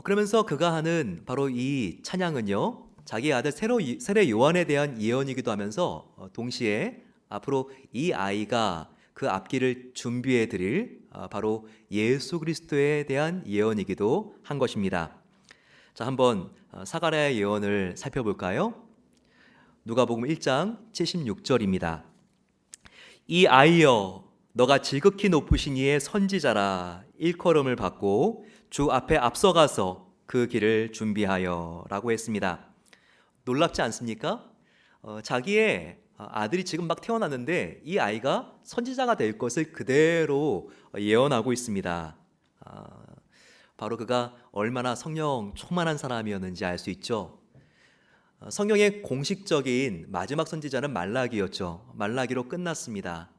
그러면서 그가 하는 바로 이 찬양은요, 자기 아들 세례 요한에 대한 예언이기도 하면서 동시에 앞으로 이 아이가 그 앞길을 준비해 드릴 바로 예수 그리스도에 대한 예언이기도 한 것입니다. 자, 한번 사가랴의 예언을 살펴볼까요? 누가복음 1장 76절입니다. 이 아이여, 너가 지극히 높으신 이의 선지자라. 일컬음을 받고 주 앞에 앞서가서 그 길을 준비하여 라고 했습니다. 놀랍지 않습니까? 자기의 아들이 지금 막 태어났는데 이 아이가 선지자가 될 것을 그대로 예언하고 있습니다. 바로 그가 얼마나 성령 충만한 사람이었는지 알 수 있죠. 성경의 공식적인 마지막 선지자는 말라기였죠. 말라기로 끝났습니다.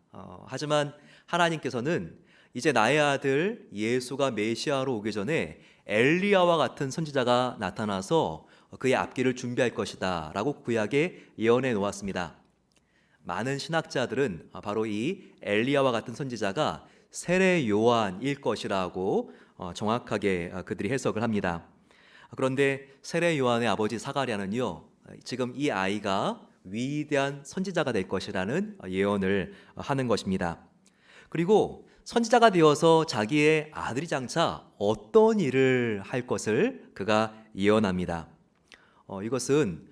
하지만 하나님께서는 이제 나의 아들 예수가 메시아로 오기 전에 엘리야와 같은 선지자가 나타나서 그의 앞길을 준비할 것이다 라고 구약에 예언해 놓았습니다. 많은 신학자들은 바로 이 엘리야와 같은 선지자가 세례 요한일 것이라고 정확하게 그들이 해석을 합니다. 그런데 세례 요한의 아버지 사가랴는요, 지금 이 아이가 위대한 선지자가 될 것이라는 예언을 하는 것입니다. 그리고 선지자가 되어서 자기의 아들이 장차 어떤 일을 할 것을 그가 예언합니다. 이것은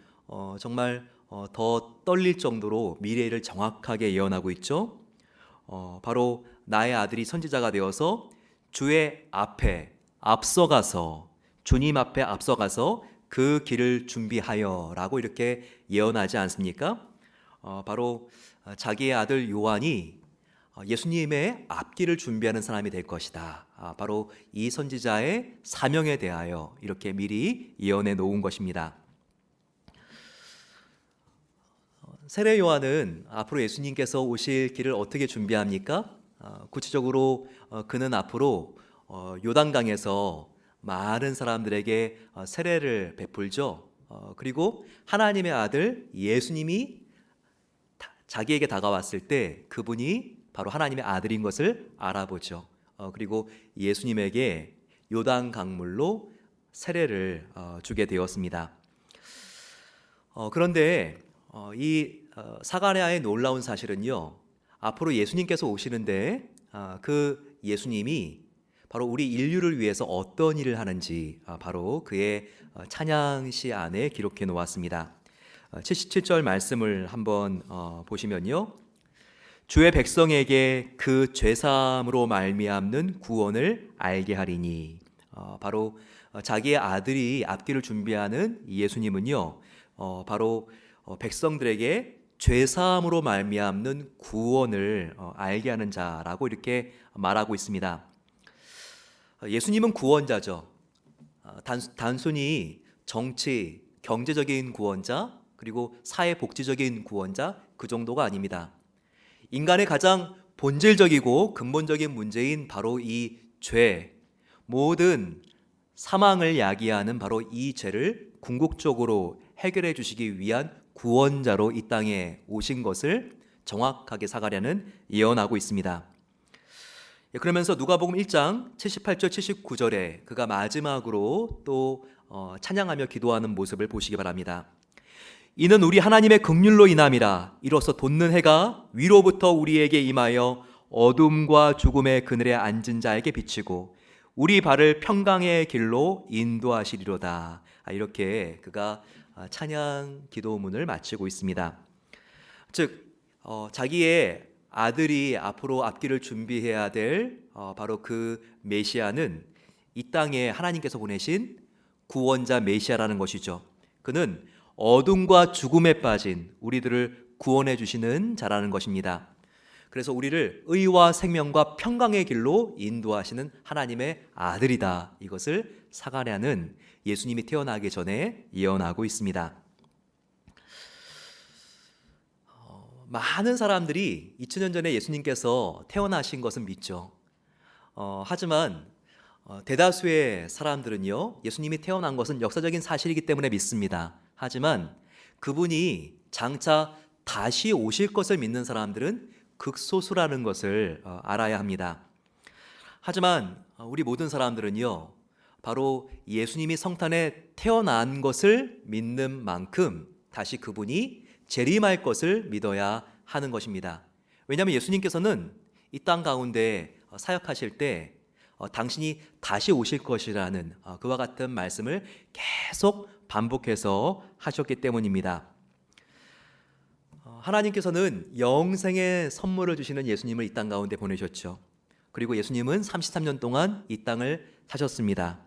정말 더 떨릴 정도로 미래를 정확하게 예언하고 있죠. 바로 나의 아들이 선지자가 되어서 주의 앞에 앞서가서, 주님 앞에 앞서가서 그 길을 준비하여 라고 이렇게 예언하지 않습니까? 바로 자기의 아들 요한이 예수님의 앞길을 준비하는 사람이 될 것이다. 바로 이 선지자의 사명에 대하여 이렇게 미리 예언해 놓은 것입니다. 세례 요한은 앞으로 예수님께서 오실 길을 어떻게 준비합니까? 구체적으로 그는 앞으로 요단강에서 많은 사람들에게 세례를 베풀죠. 그리고 하나님의 아들 예수님이 자기에게 다가왔을 때 그분이 바로 하나님의 아들인 것을 알아보죠. 그리고 예수님에게 요단 강물로 세례를 주게 되었습니다. 그런데 이 사가랴의 놀라운 사실은요, 앞으로 예수님께서 오시는데 그 예수님이 바로 우리 인류를 위해서 어떤 일을 하는지 바로 그의 찬양시 안에 기록해 놓았습니다. 77절 말씀을 한번 보시면요, 주의 백성에게 그 죄사함으로 말미암는 구원을 알게 하리니. 바로 자기의 아들이 앞길을 준비하는 예수님은요, 바로 백성들에게 죄사함으로 말미암는 구원을 알게 하는 자라고 이렇게 말하고 있습니다. 예수님은 구원자죠. 단순히 정치, 경제적인 구원자, 그리고 사회복지적인 구원자, 그 정도가 아닙니다. 인간의 가장 본질적이고 근본적인 문제인 바로 이 죄, 모든 사망을 야기하는 바로 이 죄를 궁극적으로 해결해 주시기 위한 구원자로 이 땅에 오신 것을 정확하게 사가랴는 예언하고 있습니다. 그러면서 누가복음 1장 78절 79절에 그가 마지막으로 또 찬양하며 기도하는 모습을 보시기 바랍니다. 이는 우리 하나님의 긍휼로 인함이라. 이로써 돋는 해가 위로부터 우리에게 임하여 어둠과 죽음의 그늘에 앉은 자에게 비치고 우리 발을 평강의 길로 인도하시리로다. 이렇게 그가 찬양 기도문을 마치고 있습니다. 즉 자기의 아들이 앞으로 앞길을 준비해야 될 바로 그 메시아는 이 땅에 하나님께서 보내신 구원자 메시아라는 것이죠. 그는 어둠과 죽음에 빠진 우리들을 구원해 주시는 자라는 것입니다. 그래서 우리를 의와 생명과 평강의 길로 인도하시는 하나님의 아들이다. 이것을 사가랴는 예수님이 태어나기 전에 예언하고 있습니다. 많은 사람들이 2000년 전에 예수님께서 태어나신 것은 믿죠. 하지만 대다수의 사람들은요, 예수님이 태어난 것은 역사적인 사실이기 때문에 믿습니다. 하지만 그분이 장차 다시 오실 것을 믿는 사람들은 극소수라는 것을 알아야 합니다. 하지만 우리 모든 사람들은요, 바로 예수님이 성탄에 태어난 것을 믿는 만큼 다시 그분이 재림할 것을 믿어야 하는 것입니다. 왜냐하면 예수님께서는 이 땅 가운데 사역하실 때 당신이 다시 오실 것이라는 그와 같은 말씀을 계속 반복해서 하셨기 때문입니다. 하나님께서는 영생의 선물을 주시는 예수님을 이 땅 가운데 보내셨죠. 그리고 예수님은 33년 동안 이 땅을 사셨습니다.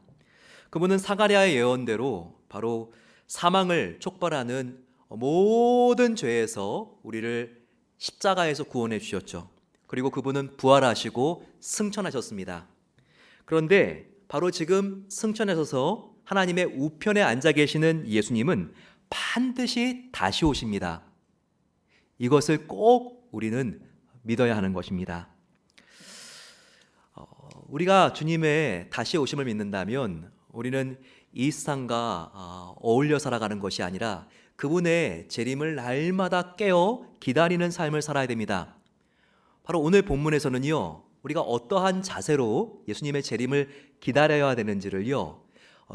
그분은 사가랴의 예언대로 바로 사망을 촉발하는 모든 죄에서 우리를 십자가에서 구원해 주셨죠. 그리고 그분은 부활하시고 승천하셨습니다. 그런데 바로 지금 승천하셔서 하나님의 우편에 앉아 계시는 예수님은 반드시 다시 오십니다. 이것을 꼭 우리는 믿어야 하는 것입니다. 우리가 주님의 다시 오심을 믿는다면 우리는 이 세상과 어울려 살아가는 것이 아니라 그분의 재림을 날마다 깨어 기다리는 삶을 살아야 됩니다. 바로 오늘 본문에서는요, 우리가 어떠한 자세로 예수님의 재림을 기다려야 되는지를요,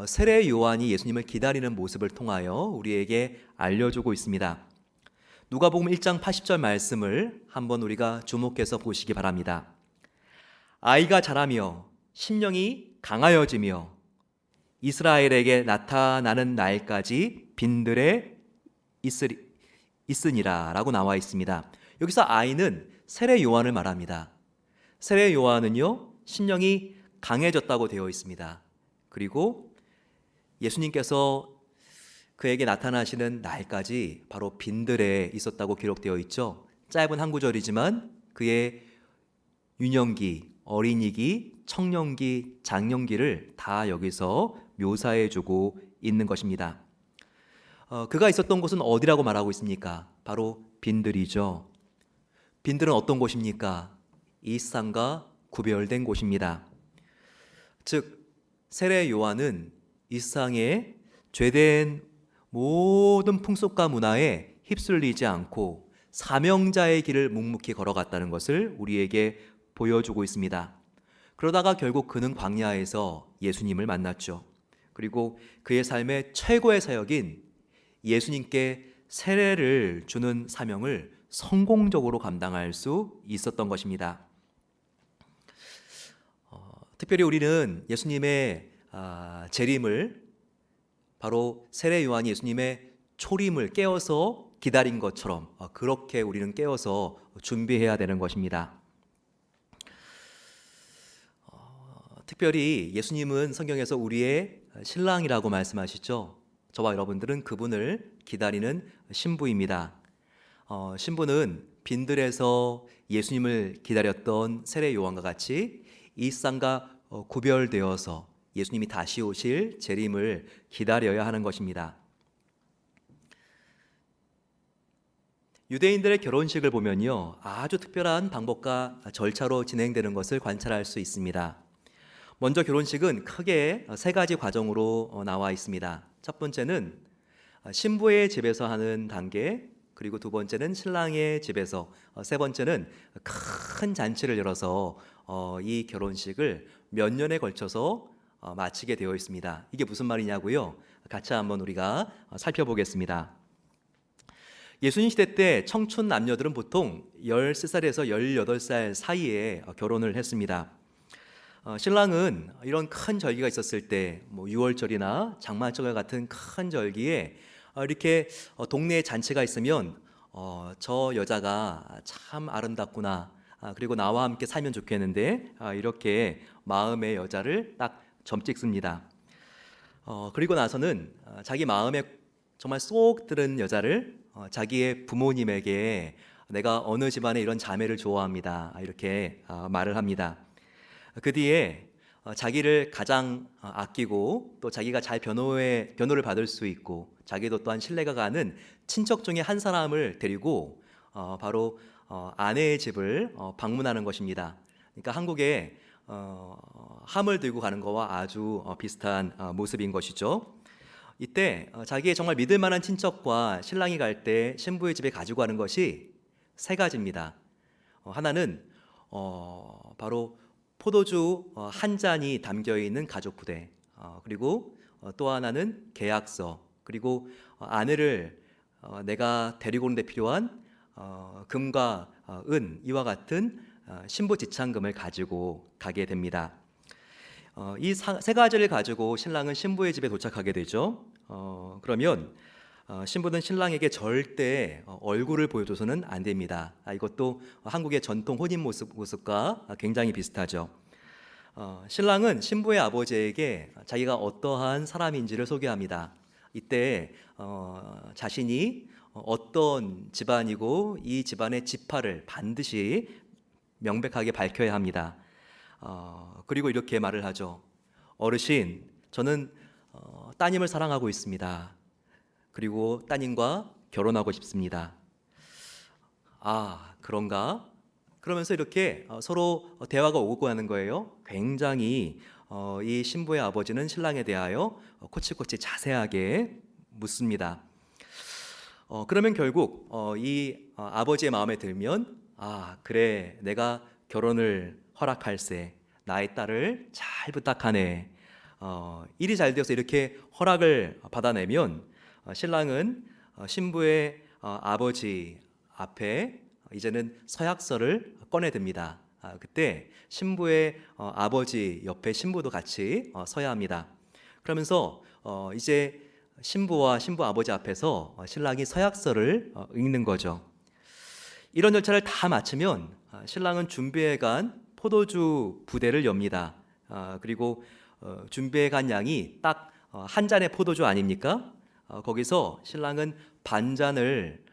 세례 요한이 예수님을 기다리는 모습을 통하여 우리에게 알려주고 있습니다. 누가복음 1장 80절 말씀을 한번 우리가 주목해서 보시기 바랍니다. 아이가 자라며 심령이 강하여지며 이스라엘에게 나타나는 날까지 빈들에 있으니라 라고 나와 있습니다. 여기서 아이는 세례 요한을 말합니다. 세례 요한은요, 심령이 강해졌다고 되어 있습니다. 그리고 예수님께서 그에게 나타나시는 날까지 바로 빈들에 있었다고 기록되어 있죠. 짧은 한 구절이지만 그의 유년기, 어린이기, 청년기, 장년기를 다 여기서 묘사해주고 있는 것입니다. 그가 있었던 곳은 어디라고 말하고 있습니까? 바로 빈들이죠. 빈들은 어떤 곳입니까? 이 세상과 구별된 곳입니다. 즉 세례 요한은 이 세상의 죄된 모든 풍속과 문화에 휩쓸리지 않고 사명자의 길을 묵묵히 걸어갔다는 것을 우리에게 보여주고 있습니다. 그러다가 결국 그는 광야에서 예수님을 만났죠. 그리고 그의 삶의 최고의 사역인 예수님께 세례를 주는 사명을 성공적으로 감당할 수 있었던 것입니다. 특별히 우리는 예수님의 재림을 바로 세례 요한이 예수님의 초림을 깨어서 기다린 것처럼 그렇게 우리는 깨어서 준비해야 되는 것입니다. 특별히 예수님은 성경에서 우리의 신랑이라고 말씀하시죠. 저와 여러분들은 그분을 기다리는 신부입니다. 신부는 빈들에서 예수님을 기다렸던 세례 요한과 같이 일상과 구별되어서 예수님이 다시 오실 재림을 기다려야 하는 것입니다. 유대인들의 결혼식을 보면요, 아주 특별한 방법과 절차로 진행되는 것을 관찰할 수 있습니다. 먼저 결혼식은 크게 세 가지 과정으로 나와 있습니다. 첫 번째는 신부의 집에서 하는 단계, 그리고 두 번째는 신랑의 집에서, 세 번째는 큰 잔치를 열어서 이 결혼식을 몇 년에 걸쳐서 마치게 되어 있습니다. 이게 무슨 말이냐고요? 같이 한번 우리가 살펴보겠습니다. 예수님 시대 때 청춘 남녀들은 보통 13살에서 18살 사이에 결혼을 했습니다. 신랑은 이런 큰 절기가 있었을 때, 유월절이나 장마절 같은 큰 절기에 이렇게 동네에 잔치가 있으면 저 여자가 참 아름답구나, 그리고 나와 함께 살면 좋겠는데, 이렇게 마음의 여자를 딱 점찍습니다. 그리고 나서는 자기 마음에 정말 쏙 들은 여자를 자기의 부모님에게 내가 어느 집안에 이런 자매를 좋아합니다, 이렇게 말을 합니다. 그 뒤에 자기를 가장 아끼고 또 자기가 잘 변호를 받을 수 있고 자기도 또한 신뢰가 가는 친척 중에 한 사람을 데리고 바로 아내의 집을 방문하는 것입니다. 그러니까 한국에 함을 들고 가는 것과 아주 비슷한 모습인 것이죠. 이때 자기의 정말 믿을 만한 친척과 신랑이 갈 때 신부의 집에 가지고 가는 것이 세 가지입니다. 하나는 바로 포도주 한 잔이 담겨 있는 가족 부대, 그리고 또 하나는 계약서, 그리고 아내를 내가 데리고 오는 데 필요한 금과 은, 이와 같은 신부 지참금을 가지고 가게 됩니다. 이 세 가지를 가지고 신랑은 신부의 집에 도착하게 되죠. 그러면 신부는 신랑에게 절대 얼굴을 보여줘서는 안 됩니다. 이것도 한국의 전통 혼인 모습과 굉장히 비슷하죠. 신랑은 신부의 아버지에게 자기가 어떠한 사람인지를 소개합니다. 이때 자신이 어떤 집안이고 이 집안의 지파를 반드시 명백하게 밝혀야 합니다. 그리고 이렇게 말을 하죠. 어르신, 저는 따님을 사랑하고 있습니다. 그리고 따님과 결혼하고 싶습니다. 아, 그런가? 그러면서 이렇게 서로 대화가 오고 가는 거예요. 굉장히 이 신부의 아버지는 신랑에 대하여 코치코치 자세하게 묻습니다. 그러면 결국 이 아버지의 마음에 들면, 아, 그래, 내가 결혼을 허락할세, 나의 딸을 잘 부탁하네, 일이 잘 되어서 이렇게 허락을 받아내면 신랑은 신부의 아버지 앞에 이제는 서약서를 꺼내듭니다. 그때 신부의 아버지 옆에 신부도 같이 서야 합니다. 그러면서 이제 신부와 신부 아버지 앞에서 신랑이 서약서를 읽는 거죠. 이런 절차를 다 마치면 신랑은 준비해간 포도주 부대를 엽니다. 그리고 준비해간 양이 딱 한 잔의 포도주 아닙니까? 거기서 신랑은 반잔을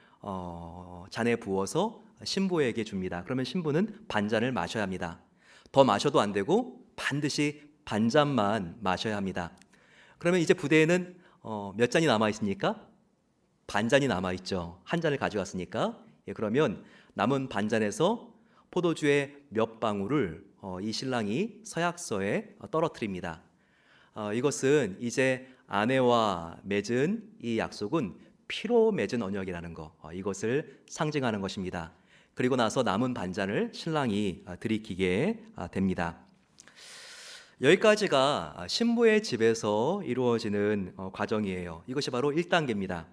잔에 부어서 신부에게 줍니다. 그러면 신부는 반잔을 마셔야 합니다. 더 마셔도 안 되고 반드시 반잔만 마셔야 합니다. 그러면 이제 부대에는 몇 잔이 남아 있습니까? 반잔이 남아 있죠. 한 잔을 가져갔으니까. 그러면 남은 반잔에서 포도주의 몇 방울을 이 신랑이 서약서에 떨어뜨립니다. 이것은 이제 아내와 맺은 이 약속은 피로 맺은 언약이라는 것, 이것을 상징하는 것입니다. 그리고 나서 남은 반잔을 신랑이 들이키게 됩니다. 여기까지가 신부의 집에서 이루어지는 과정이에요. 이것이 바로 1단계입니다.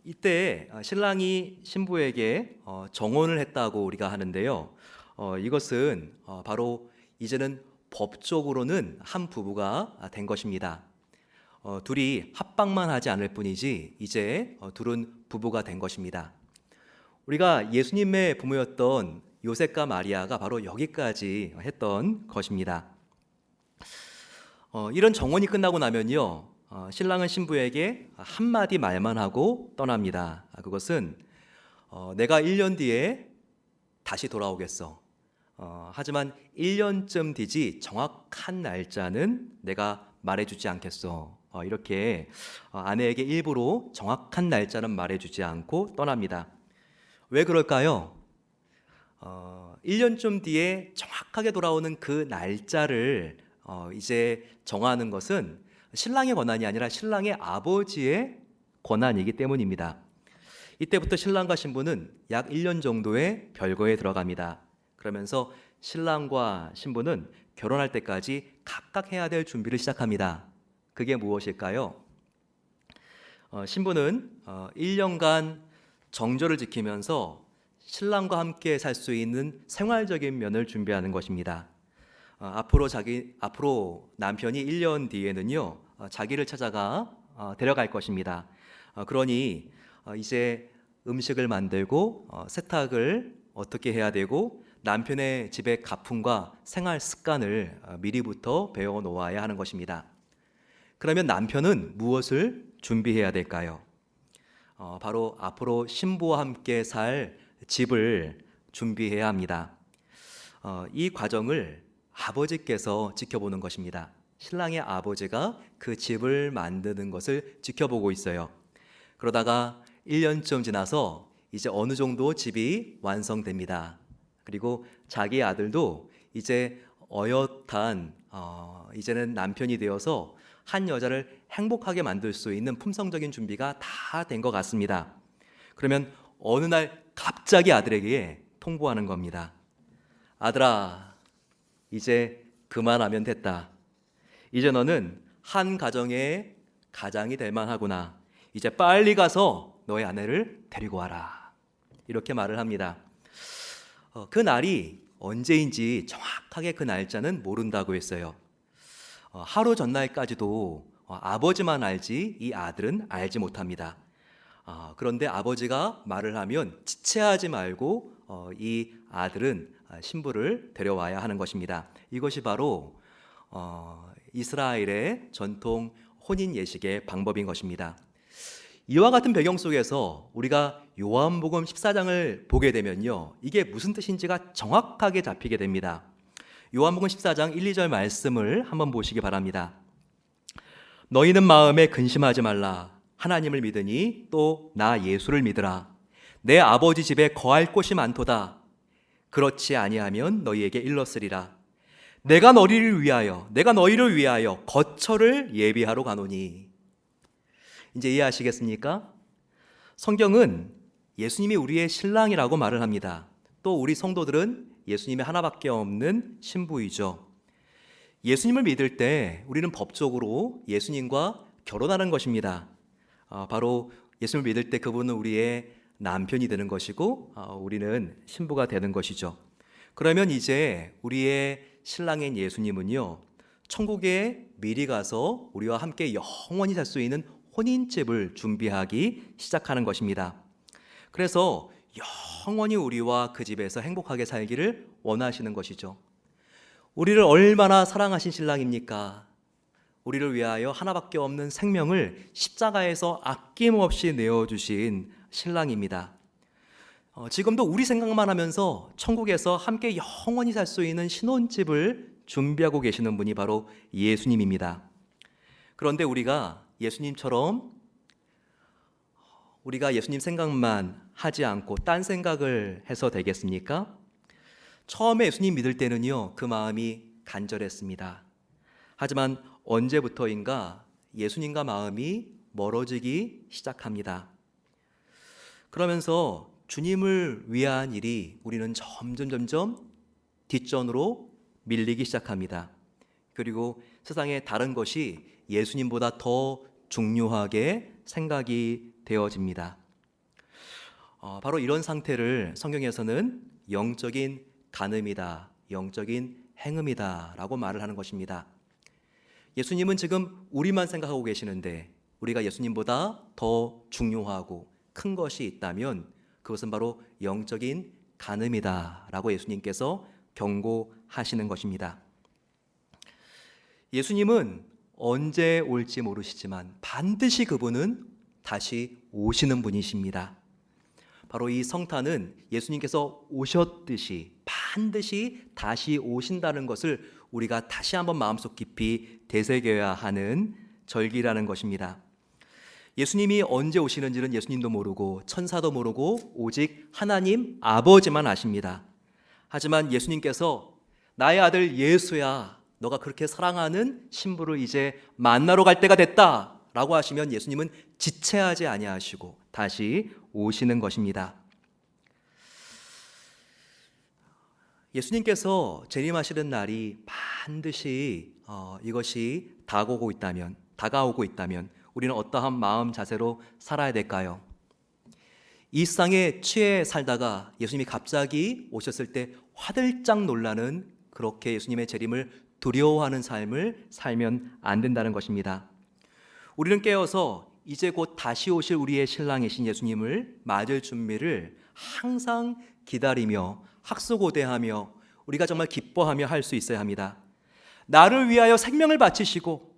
이때 신랑이 신부에게 정혼을 했다고 우리가 하는데요. 이것은 바로 이제는 법적으로는 한 부부가 된 것입니다. 둘이 합방만 하지 않을 뿐이지 이제 둘은 부부가 된 것입니다. 우리가 예수님의 부모였던 요셉과 마리아가 바로 여기까지 했던 것입니다. 이런 정원이 끝나고 나면요, 신랑은 신부에게 한마디 말만 하고 떠납니다. 그것은 내가 1년 뒤에 다시 돌아오겠어. 하지만 1년쯤 뒤지 정확한 날짜는 내가 말해주지 않겠어. 이렇게 아내에게 일부러 정확한 날짜는 말해주지 않고 떠납니다. 왜 그럴까요? 1년쯤 뒤에 정확하게 돌아오는 그 날짜를 이제 정하는 것은 신랑의 권한이 아니라 신랑의 아버지의 권한이기 때문입니다. 이때부터 신랑과 신부는 약 1년 정도의 별거에 들어갑니다. 그러면서 신랑과 신부는 결혼할 때까지 각각 해야 될 준비를 시작합니다. 그게 무엇일까요? 신부는 1년간 정절을 지키면서 신랑과 함께 살 수 있는 생활적인 면을 준비하는 것입니다. 앞으로 남편이 1년 뒤에는요, 자기를 찾아가 데려갈 것입니다. 그러니 이제 음식을 만들고 세탁을 어떻게 해야 되고 남편의 집의 가풍과 생활 습관을 미리부터 배워 놓아야 하는 것입니다. 그러면 남편은 무엇을 준비해야 될까요? 바로 앞으로 신부와 함께 살 집을 준비해야 합니다. 이 과정을 아버지께서 지켜보는 것입니다. 신랑의 아버지가 그 집을 만드는 것을 지켜보고 있어요. 그러다가 1년쯤 지나서 이제 어느 정도 집이 완성됩니다. 그리고 자기 아들도 이제 어엿한 이제는 남편이 되어서 한 여자를 행복하게 만들 수 있는 품성적인 준비가 다 된 것 같습니다. 그러면 어느 날 갑자기 아들에게 통보하는 겁니다. 아들아, 이제 그만하면 됐다. 이제 너는 한 가정의 가장이 될 만하구나. 이제 빨리 가서 너의 아내를 데리고 와라. 이렇게 말을 합니다. 그 날이 언제인지 정확하게 그 날짜는 모른다고 했어요. 하루 전날까지도 아버지만 알지 이 아들은 알지 못합니다. 그런데 아버지가 말을 하면 지체하지 말고 이 아들은 신부를 데려와야 하는 것입니다. 이것이 바로 이스라엘의 전통 혼인 예식의 방법인 것입니다. 이와 같은 배경 속에서 우리가 요한복음 14장을 보게 되면요, 이게 무슨 뜻인지가 정확하게 잡히게 됩니다. 요한복음 14장 1, 2절 말씀을 한번 보시기 바랍니다. 너희는 마음에 근심하지 말라. 하나님을 믿으니 또 나 예수를 믿으라. 내 아버지 집에 거할 곳이 많도다. 그렇지 아니하면 너희에게 일렀으리라. 내가 너희를 위하여 거처를 예비하러 가노니. 이제 이해하시겠습니까? 성경은 예수님이 우리의 신랑이라고 말을 합니다. 또 우리 성도들은 예수님의 하나밖에 없는 신부이죠. 예수님을 믿을 때 우리는 법적으로 예수님과 결혼하는 것입니다. 바로 예수님을 믿을 때 그분은 우리의 남편이 되는 것이고 우리는 신부가 되는 것이죠. 그러면 이제 우리의 신랑인 예수님은요, 천국에 미리 가서 우리와 함께 영원히 살 수 있는 혼인집을 준비하기 시작하는 것입니다. 그래서 영원히 우리와 그 집에서 행복하게 살기를 원하시는 것이죠. 우리를 얼마나 사랑하신 신랑입니까? 우리를 위하여 하나밖에 없는 생명을 십자가에서 아낌없이 내어주신 신랑입니다. 지금도 우리 생각만 하면서 천국에서 함께 영원히 살 수 있는 신혼집을 준비하고 계시는 분이 바로 예수님입니다. 그런데 우리가 예수님 생각만 하지 않고 딴 생각을 해서 되겠습니까? 처음에 예수님 믿을 때는요, 그 마음이 간절했습니다. 하지만 언제부터인가 예수님과 마음이 멀어지기 시작합니다. 그러면서 주님을 위한 일이 우리는 점점 뒷전으로 밀리기 시작합니다. 그리고 세상의 다른 것이 예수님보다 더 중요하게 생각이 되어집니다. 바로 이런 상태를 성경에서는 영적인 간음이다, 영적인 행음이다 라고 말을 하는 것입니다. 예수님은 지금 우리만 생각하고 계시는데 우리가 예수님보다 더 중요하고 큰 것이 있다면 그것은 바로 영적인 간음이다라고 예수님께서 경고하시는 것입니다. 예수님은 언제 올지 모르시지만 반드시 그분은 다시 오시는 분이십니다. 바로 이 성탄은 예수님께서 오셨듯이 반드시 다시 오신다는 것을 우리가 다시 한번 마음속 깊이 되새겨야 하는 절기라는 것입니다. 예수님이 언제 오시는지는 예수님도 모르고 천사도 모르고 오직 하나님 아버지만 아십니다. 하지만 예수님께서 나의 아들 예수야, 너가 그렇게 사랑하는 신부를 이제 만나러 갈 때가 됐다 라고 하시면 예수님은 지체하지 아니하시고 다시 오시는 것입니다. 예수님께서 재림하시는 날이 반드시 이것이 다가오고 있다면 우리는 어떠한 마음 자세로 살아야 될까요? 이 세상에 취해 살다가 예수님이 갑자기 오셨을 때 화들짝 놀라는 그렇게 예수님의 재림을 두려워하는 삶을 살면 안 된다는 것입니다. 우리는 깨어서 이제 곧 다시 오실 우리의 신랑이신 예수님을 맞을 준비를 항상 기다리며 학수고대하며 우리가 정말 기뻐하며 할 수 있어야 합니다. 나를 위하여 생명을 바치시고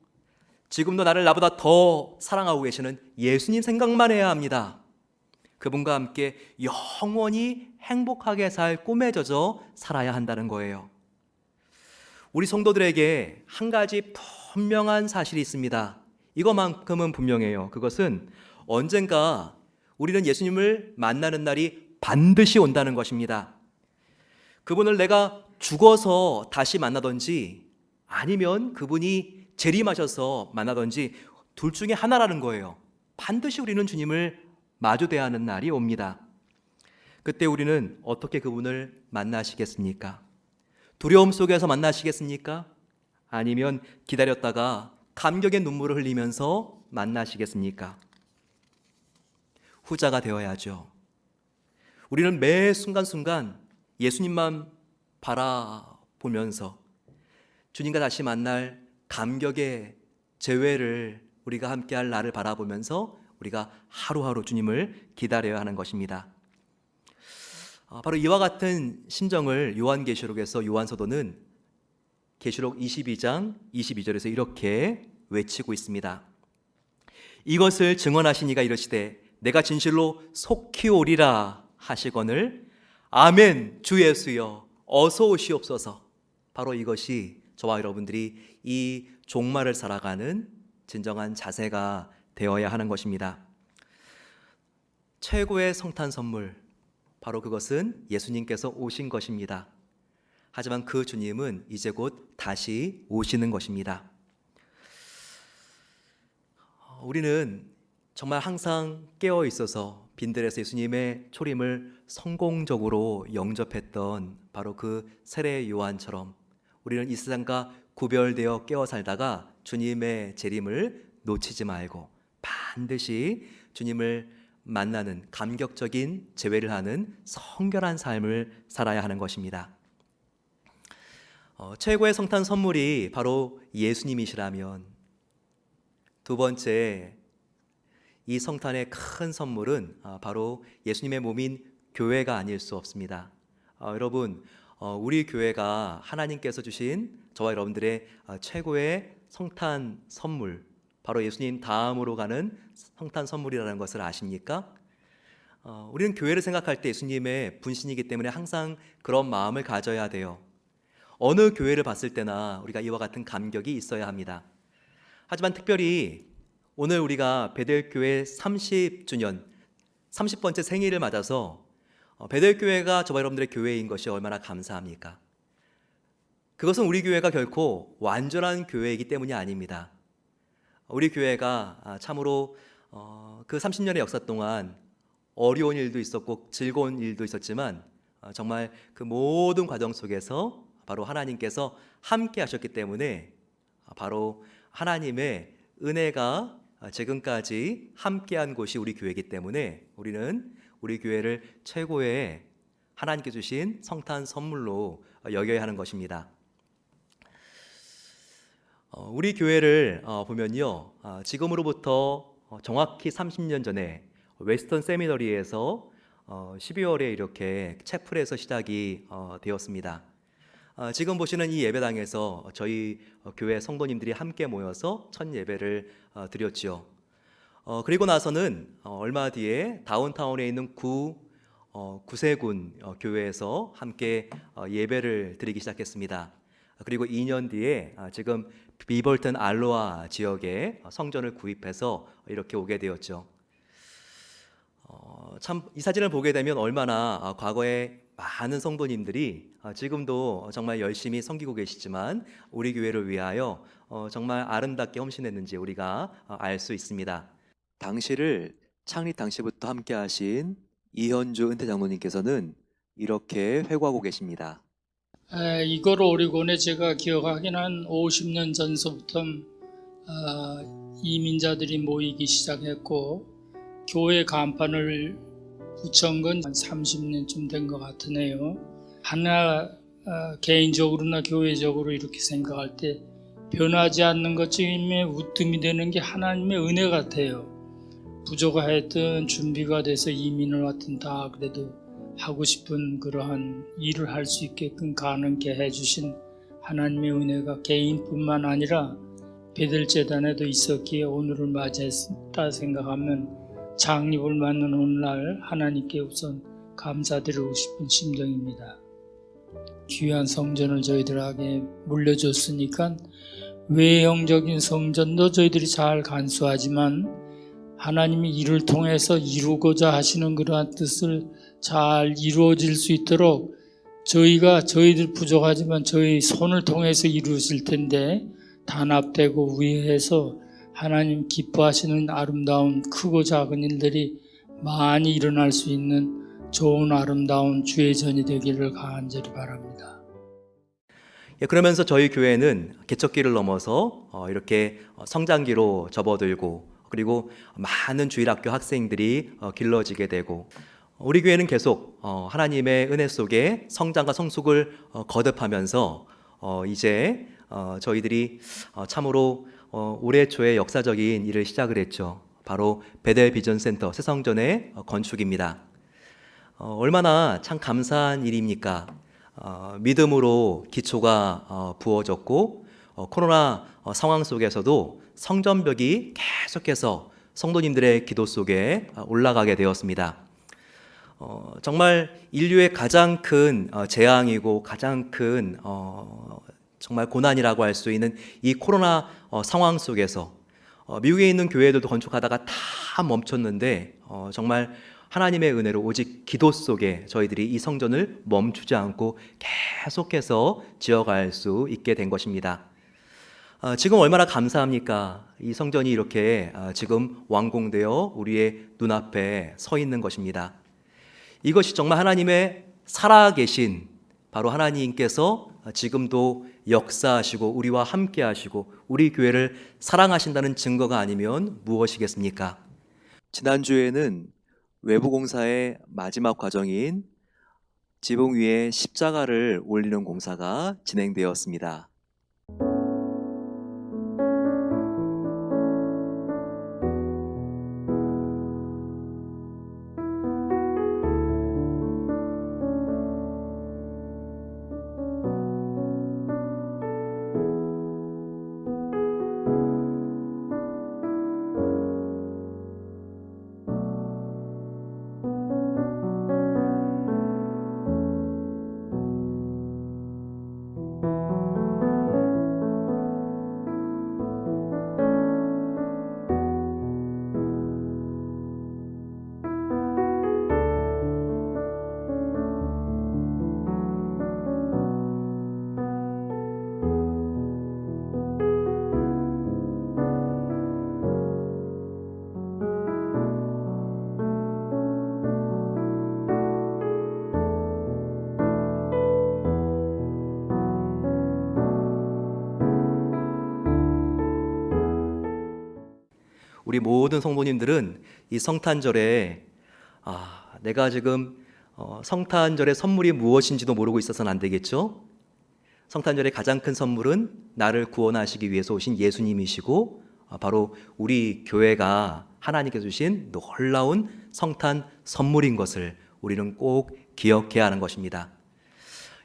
지금도 나보다 더 사랑하고 계시는 예수님 생각만 해야 합니다. 그분과 함께 영원히 행복하게 살 꿈에 젖어 살아야 한다는 거예요. 우리 성도들에게 한 가지 분명한 사실이 있습니다. 이것만큼은 분명해요. 그것은 언젠가 우리는 예수님을 만나는 날이 반드시 온다는 것입니다. 그분을 내가 죽어서 다시 만나든지 아니면 그분이 재림하셔서 만나든지 둘 중에 하나라는 거예요. 반드시 우리는 주님을 마주대야 하는 날이 옵니다. 그때 우리는 어떻게 그분을 만나시겠습니까? 두려움 속에서 만나시겠습니까? 아니면 기다렸다가 감격의 눈물을 흘리면서 만나시겠습니까? 후자가 되어야죠. 우리는 매 순간순간 예수님만 바라보면서 주님과 다시 만날 감격의 재회를 우리가 함께할 날을 바라보면서 우리가 하루하루 주님을 기다려야 하는 것입니다. 바로 이와 같은 심정을 요한계시록에서 요한서도는 계시록 22장 22절에서 이렇게 외치고 있습니다. 이것을 증언하신 이가 이르시되 내가 진실로 속히 오리라 하시거늘 아멘 주 예수여 어서 오시옵소서. 바로 이것이 저와 여러분들이 이 종말을 살아가는 진정한 자세가 되어야 하는 것입니다. 최고의 성탄 선물, 바로 그것은 예수님께서 오신 것입니다. 하지만 그 주님은 이제 곧 다시 오시는 것입니다. 우리는 정말 항상 깨어 있어서 빈들에서 예수님의 초림을 성공적으로 영접했던 바로 그 세례 요한처럼 우리는 이 세상과 구별되어 깨어 살다가 주님의 재림을 놓치지 말고 반드시 주님을 만나는 감격적인 재회를 하는 성결한 삶을 살아야 하는 것입니다. 최고의 성탄 선물이 바로 예수님이시라면 두 번째 이 성탄의 큰 선물은 바로 예수님의 몸인 교회가 아닐 수 없습니다. 여러분, 우리 교회가 하나님께서 주신 저와 여러분들의 최고의 성탄 선물, 바로 예수님 다음으로 가는 성탄 선물이라는 것을 아십니까? 우리는 교회를 생각할 때 예수님의 분신이기 때문에 항상 그런 마음을 가져야 돼요. 어느 교회를 봤을 때나 우리가 이와 같은 감격이 있어야 합니다. 하지만 특별히 오늘 우리가 베델교회 30주년, 30번째 생일을 맞아서 베델교회가 저와 여러분들의 교회인 것이 얼마나 감사합니까? 그것은 우리 교회가 결코 완전한 교회이기 때문이 아닙니다. 우리 교회가 참으로 그 30년의 역사 동안 어려운 일도 있었고 즐거운 일도 있었지만 정말 그 모든 과정 속에서 바로 하나님께서 함께 하셨기 때문에 바로 하나님의 은혜가 지금까지 함께한 곳이 우리 교회이기 때문에 우리는 우리 교회를 최고의 하나님께 주신 성탄 선물로 여겨야 하는 것입니다. 우리 교회를 보면요, 지금으로부터 정확히 30년 전에 웨스턴 세미너리에서 12월에 이렇게 채플에서 시작이 되었습니다. 지금 보시는 이 예배당에서 저희 교회 성도님들이 함께 모여서 첫 예배를 드렸지요. 그리고 나서는 얼마 뒤에 다운타운에 있는 구세군 교회에서 함께 예배를 드리기 시작했습니다. 그리고 2년 뒤에 지금 비벌튼 알로아 지역에 성전을 구입해서 이렇게 오게 되었죠. 참 이 사진을 보게 되면 얼마나 과거에 많은 성도님들이 지금도 정말 열심히 섬기고 계시지만 우리 교회를 위하여 정말 아름답게 헌신했는지 우리가 알 수 있습니다. 당시를 창립 당시부터 함께 하신 이현주 은퇴 장로님께서는 이렇게 회고하고 계십니다. 이걸 오리곤에 제가 기억하기는 한 50년 전서부터 이민자들이 모이기 시작했고 교회 간판을 붙여온 건 한 30년쯤 된 것 같으네요. 하나 개인적으로나 교회적으로 이렇게 생각할 때 변하지 않는 것 중에 우뜸이 되는 게 하나님의 은혜 같아요. 부족하였던 준비가 돼서 이민을 왔든 다 그래도 하고 싶은 그러한 일을 할 수 있게끔 가능케 해주신 하나님의 은혜가 개인뿐만 아니라 베델재단에도 있었기에 오늘을 맞이했다 생각하면 창립을 맞는 오늘날 하나님께 우선 감사드리고 싶은 심정입니다. 귀한 성전을 저희들에게 물려줬으니까 외형적인 성전도 저희들이 잘 간수하지만 하나님이 이를 통해서 이루고자 하시는 그러한 뜻을 잘 이루어질 수 있도록 저희들 부족하지만 저희 손을 통해서 이루어질 텐데 단합되고 위해서 하나님 기뻐하시는 아름다운 크고 작은 일들이 많이 일어날 수 있는 좋은 아름다운 주의 전이 되기를 간절히 바랍니다. 그러면서 저희 교회는 개척기를 넘어서 이렇게 성장기로 접어들고 그리고 많은 주일학교 학생들이 길러지게 되고 우리 교회는 계속 하나님의 은혜 속에 성장과 성숙을 거듭하면서 이제 저희들이 참으로 올해 초에 역사적인 일을 시작을 했죠. 바로 베델 비전 센터 새성전의 건축입니다. 얼마나 참 감사한 일입니까? 믿음으로 기초가 부어졌고 코로나 상황 속에서도 성전벽이 계속해서 성도님들의 기도 속에 올라가게 되었습니다. 정말 인류의 가장 큰 재앙이고 가장 큰 정말 고난이라고 할 수 있는 이 코로나 상황 속에서 미국에 있는 교회들도 건축하다가 다 멈췄는데 정말 하나님의 은혜로 오직 기도 속에 저희들이 이 성전을 멈추지 않고 계속해서 지어갈 수 있게 된 것입니다. 지금 얼마나 감사합니까? 이 성전이 이렇게 지금 완공되어 우리의 눈앞에 서 있는 것입니다. 이것이 정말 하나님의 살아계신 바로 하나님께서 지금도 역사하시고 우리와 함께 하시고 우리 교회를 사랑하신다는 증거가 아니면 무엇이겠습니까? 지난주에는 외부공사의 마지막 과정인 지붕 위에 십자가를 올리는 공사가 진행되었습니다. 우리 모든 성도님들은 이 성탄절에 내가 지금 성탄절의 선물이 무엇인지도 모르고 있어서는 안 되겠죠? 성탄절의 가장 큰 선물은 나를 구원하시기 위해서 오신 예수님이시고 바로 우리 교회가 하나님께서 주신 놀라운 성탄 선물인 것을 우리는 꼭 기억해야 하는 것입니다.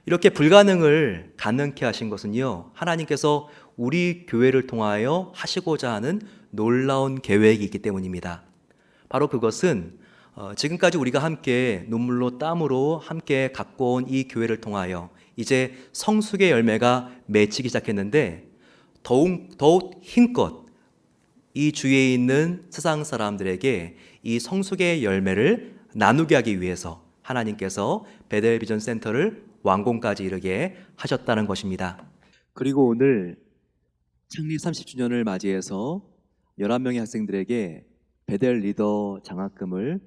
이렇게 불가능을 가능케 하신 것은요, 하나님께서 우리 교회를 통하여 하시고자 하는 놀라운 계획이 있기 때문입니다. 바로 그것은 지금까지 우리가 함께 눈물로 땀으로 함께 갖고 온 이 교회를 통하여 이제 성숙의 열매가 맺히기 시작했는데 더욱 힘껏 이 주위에 있는 세상 사람들에게 이 성숙의 열매를 나누게 하기 위해서 하나님께서 베델 비전 센터를 완공까지 이르게 하셨다는 것입니다. 그리고 오늘 창립 30주년을 맞이해서 11명의 학생들에게 베델 리더 장학금을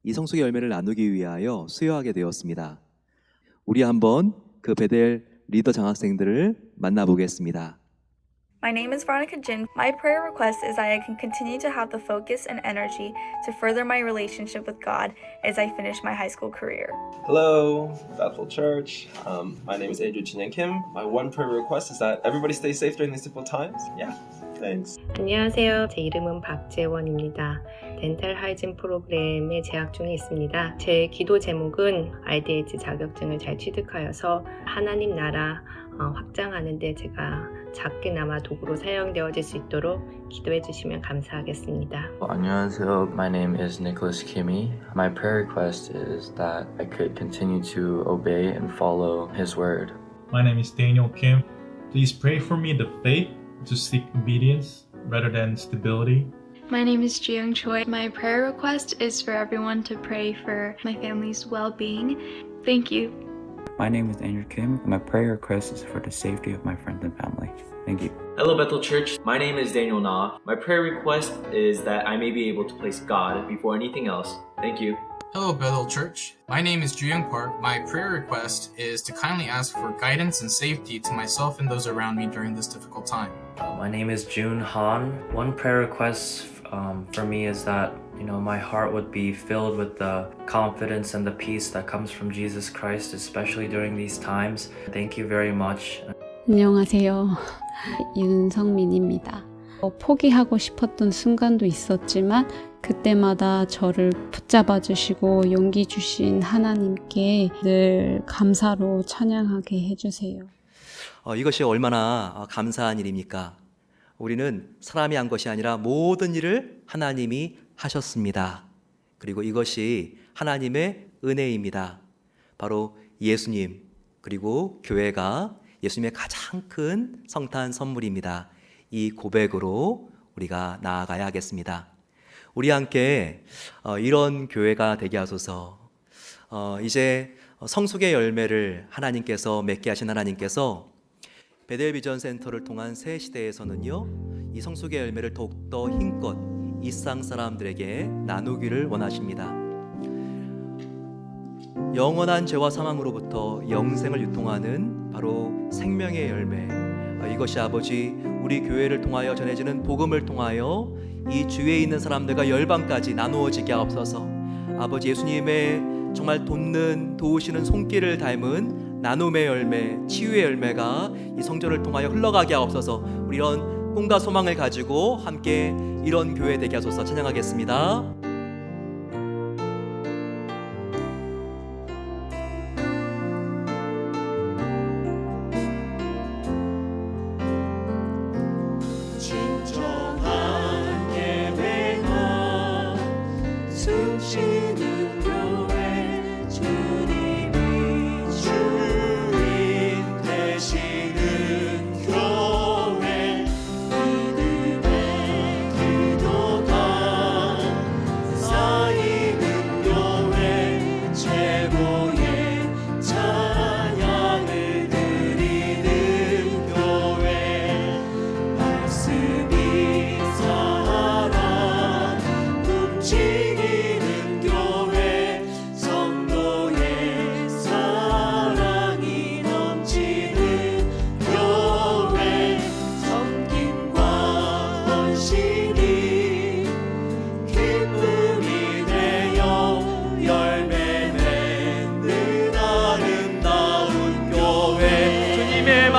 이 성숙의 열매를 나누기 위하여 수여하게 되었습니다. 우리 한번 그 베델 리더 장학생들을 만나보겠습니다. My name is Veronica Jin. My prayer request is that I can continue to have the focus and energy to further my relationship with God as I finish my high school career. Hello, Bethel Church. My name is Andrew Chin Kim. My one prayer request is that everybody stay safe during these difficult times. Yeah, thanks. 안녕하세요. 제 이름은 박재원입니다. 덴탈 하이진 프로그램에 재학 중에 있습니다. 제 기도 제목은 RDH 자격증을 잘 취득하여서 하나님 나라 확장하는 데 제가 작게나마 도구로 사용되어질 수 있도록 기도해 주시면 감사하겠습니다. 안녕하세요. My name is Nicholas Kimmy. My prayer request is that I could continue to obey and follow His word. My name is Daniel Kim. Please pray for me the faith to seek obedience rather than stability. My name is Jiyoung Choi. My prayer request is for everyone to pray for my family's well-being. Thank you. My name is Andrew Kim. My prayer request is for the safety of my friends and family. Thank you. Hello, Bethel Church. My name is Daniel Na. My prayer request is that I may be able to place God before anything else. Thank you. Hello, Bethel Church. My name is Juyoung Park. My prayer request is to kindly ask for guidance and safety to myself and those around me during this difficult time. My name is Jun Han. One prayer request for me is that my heart would be filled with the confidence and the peace that comes from Jesus Christ, especially during these times. Thank you very much. 안녕하세요. 윤성민입니다. 포기하고 싶었던 순간도 있었지만 그때마다 저를 붙잡아 주시고 용기 주신 하나님께 늘 감사로 찬양하게 해주세요. 이것이 얼마나 감사한 일입니까? 우리는 사람이 한 것이 아니라 모든 일을 하나님이 하셨습니다. 그리고 이것이 하나님의 은혜입니다. 바로 예수님 그리고 교회가 예수님의 가장 큰 성탄 선물입니다. 이 고백으로 우리가 나아가야 하겠습니다. 우리 함께 이런 교회가 되게 하소서. 이제 성숙의 열매를 하나님께서 맺게 하신 하나님께서 베델 비전 센터를 통한 새 시대에서는요, 이 성숙의 열매를 더욱더 힘껏 일상 사람들에게 나누기를 원하십니다. 영원한 죄와 사망으로부터 영생을 유통하는 바로 생명의 열매, 이것이 아버지 우리 교회를 통하여 전해지는 복음을 통하여 이 주위에 있는 사람들과 열방까지 나누어지게 하옵소서. 아버지 예수님의 정말 도우시는 손길을 닮은 나눔의 열매, 치유의 열매가 이 성전을 통하여 흘러가게 하옵소서. 우리 이런 꿈과 소망을 가지고 함께 이런 교회 되게 하소서. 찬양하겠습니다. 진정한 예배가 숨쉬는 교회, 주님이 주인 되시는 교회, 믿음의 기도가 쌓이는 교회, 최고의 찬양을 드리는 교회, 말씀이 살아 움직이는 교회, 성도의 사랑이 넘치는 교회, 섬김과 헌신이 기쁨이 되어 열매 맺는 아름다운 교회, 주님의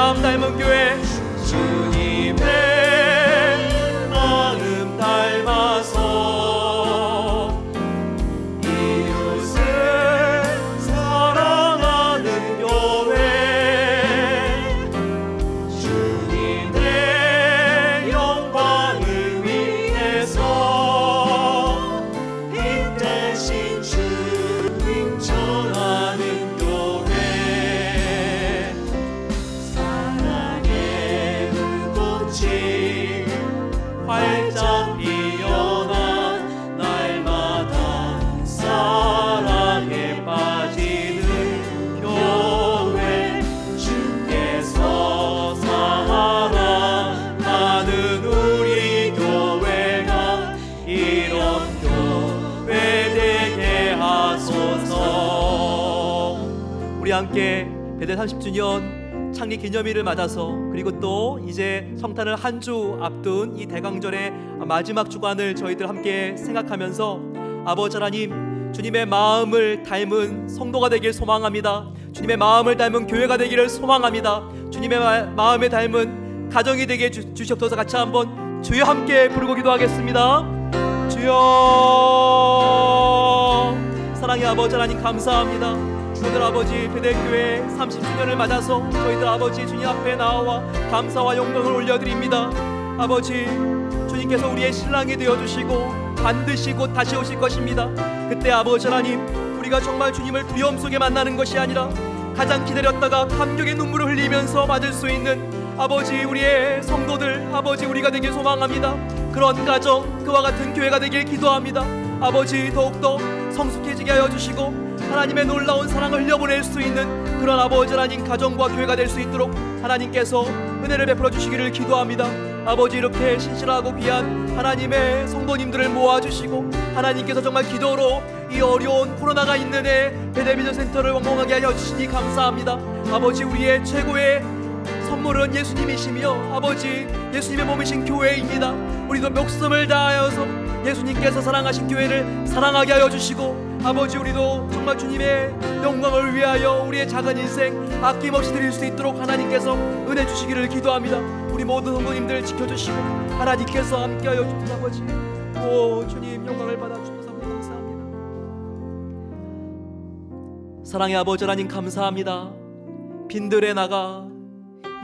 활짝 피어나 날마다 사랑에 빠지는 교회 주께서 사랑하는 우리 교회가 이런 교회 되게 하소서. 우리 함께 베델 30주년 창립 기념일을 맞아서 그리고 또 이제 성탄을 한 주 앞둔 이 대강절의 마지막 주간을 저희들 함께 생각하면서 아버지 하나님, 주님의 마음을 닮은 성도가 되길 소망합니다. 주님의 마음을 닮은 교회가 되기를 소망합니다. 주님의 마음에 닮은 가정이 되게 주시옵소서. 같이 한번 주여 함께 부르고 기도하겠습니다. 주여. 사랑의 아버지 하나님, 감사합니다. 오늘 아버지 베델교회 30주년을 맞아서 저희들 아버지 주님 앞에 나와 감사와 영광을 올려드립니다. 아버지, 주님께서 우리의 신랑이 되어주시고 반드시 곧 다시 오실 것입니다. 그때 아버지 하나님, 우리가 정말 주님을 두려움 속에 만나는 것이 아니라 가장 기다렸다가 감격의 눈물을 흘리면서 맞을 수 있는 아버지 우리의 성도들, 아버지 우리가 되길 소망합니다. 그런 가정, 그와 같은 교회가 되길 기도합니다. 아버지, 더욱더 성숙해지게 하여 주시고 하나님의 놀라운 사랑을 흘려보낼 수 있는 그런 아버지 하나님 가정과 교회가 될 수 있도록 하나님께서 은혜를 베풀어 주시기를 기도합니다. 아버지, 이렇게 신실하고 귀한 하나님의 성도님들을 모아주시고 하나님께서 정말 기도로 이 어려운 코로나가 있는 해 베델비전 센터를 원공하게 하여 주시니 감사합니다. 아버지, 우리의 최고의 선물은 예수님이시며 아버지 예수님의 몸이신 교회입니다. 우리도 목숨을 다하여서 예수님께서 사랑하신 교회를 사랑하게 하여 주시고 아버지, 우리도 정말 주님의 영광을 위하여 우리의 작은 인생 아낌없이 드릴 수 있도록 하나님께서 은혜 주시기를 기도합니다. 우리 모든 성도님들 지켜주시고 하나님께서 함께하여 주시옵소서. 아버지, 오 주님, 영광을 받아주셔서 감사합니다. 사랑의 아버지 하나님, 감사합니다. 빈들에 나가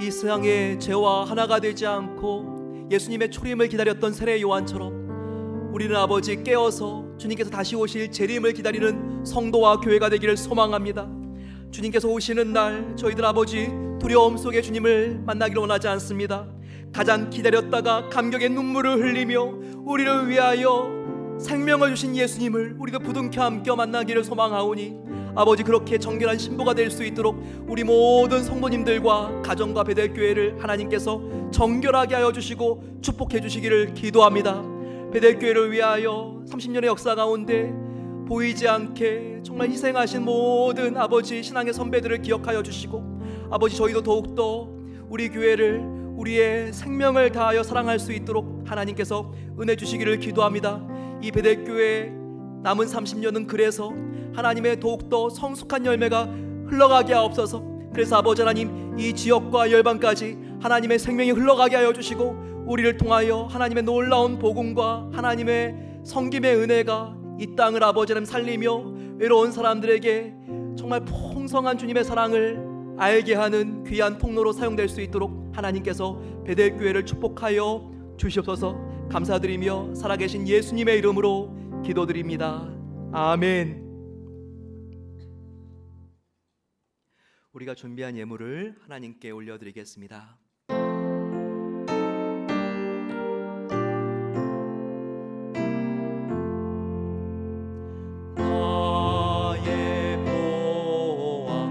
이 세상의 죄와 하나가 되지 않고 예수님의 초림을 기다렸던 세례 요한처럼 우리는 아버지 깨어서 주님께서 다시 오실 재림을 기다리는 성도와 교회가 되기를 소망합니다. 주님께서 오시는 날 저희들 아버지 두려움 속에 주님을 만나기를 원하지 않습니다. 가장 기다렸다가 감격의 눈물을 흘리며 우리를 위하여 생명을 주신 예수님을 우리도 부둥켜 안겨 만나기를 소망하오니 아버지, 그렇게 정결한 신부가 될 수 있도록 우리 모든 성도님들과 가정과 베델교회를 하나님께서 정결하게 하여 주시고 축복해 주시기를 기도합니다. 베델교회를 위하여 30년의 역사 가운데 보이지 않게 정말 희생하신 모든 아버지 신앙의 선배들을 기억하여 주시고 아버지, 저희도 더욱더 우리 교회를 우리의 생명을 다하여 사랑할 수 있도록 하나님께서 은혜 주시기를 기도합니다. 이 베델교회 남은 30년은 그래서 하나님의 더욱더 성숙한 열매가 흘러가게 하옵소서. 그래서 아버지 하나님, 이 지역과 열방까지 하나님의 생명이 흘러가게 하여 주시고 우리를 통하여 하나님의 놀라운 복음과 하나님의 섬김의 은혜가 이 땅을 아버지 하나님 살리며 외로운 사람들에게 정말 풍성한 주님의 사랑을 알게 하는 귀한 통로로 사용될 수 있도록 하나님께서 베델교회를 축복하여 주시옵소서. 감사드리며 살아계신 예수님의 이름으로 기도드립니다. 아멘. 우리가 준비한 예물을 하나님께 올려드리겠습니다. 나의 보화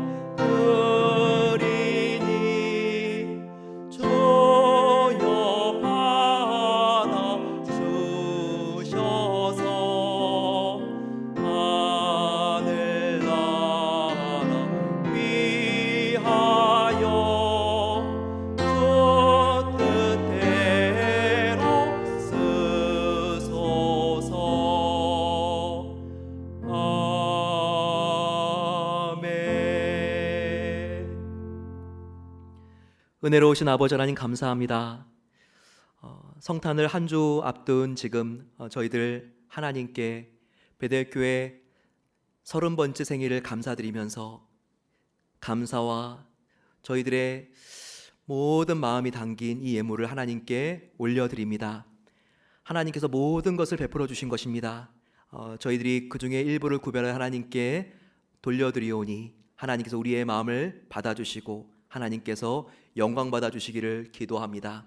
드리니 주여 받아 주셔서 하늘나라 위하여 주 뜻대로 쓰소서. 은혜로우신 아버지 하나님, 감사합니다. 성탄을 한 주 앞둔 지금 저희들 하나님께 베델교회 30번째 생일을 감사드리면서 감사와 저희들의 모든 마음이 담긴 이 예물을 하나님께 올려드립니다. 하나님께서 모든 것을 베풀어 주신 것입니다. 저희들이 그 중에 일부를 구별해 하나님께 돌려드리오니 하나님께서 우리의 마음을 받아주시고 하나님께서 영광 받아주시기를 기도합니다.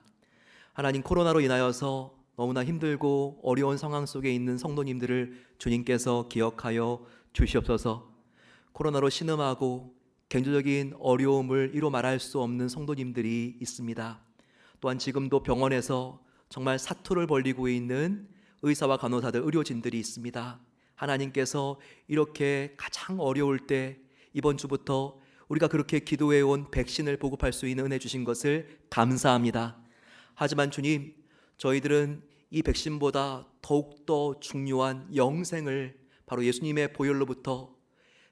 하나님, 코로나로 인하여서 너무나 힘들고 어려운 상황 속에 있는 성도님들을 주님께서 기억하여 주시옵소서. 코로나로 신음하고 경제적인 어려움을 이루 말할 수 없는 성도님들이 있습니다. 또한 지금도 병원에서 정말 사투를 벌이고 있는 의사와 간호사들, 의료진들이 있습니다. 하나님께서 이렇게 가장 어려울 때 이번 주부터 우리가 그렇게 기도해온 백신을 보급할 수 있는 은혜 주신 것을 감사합니다. 하지만 주님, 저희들은 이 백신보다 더욱더 중요한 영생을 바로 예수님의 보혈로부터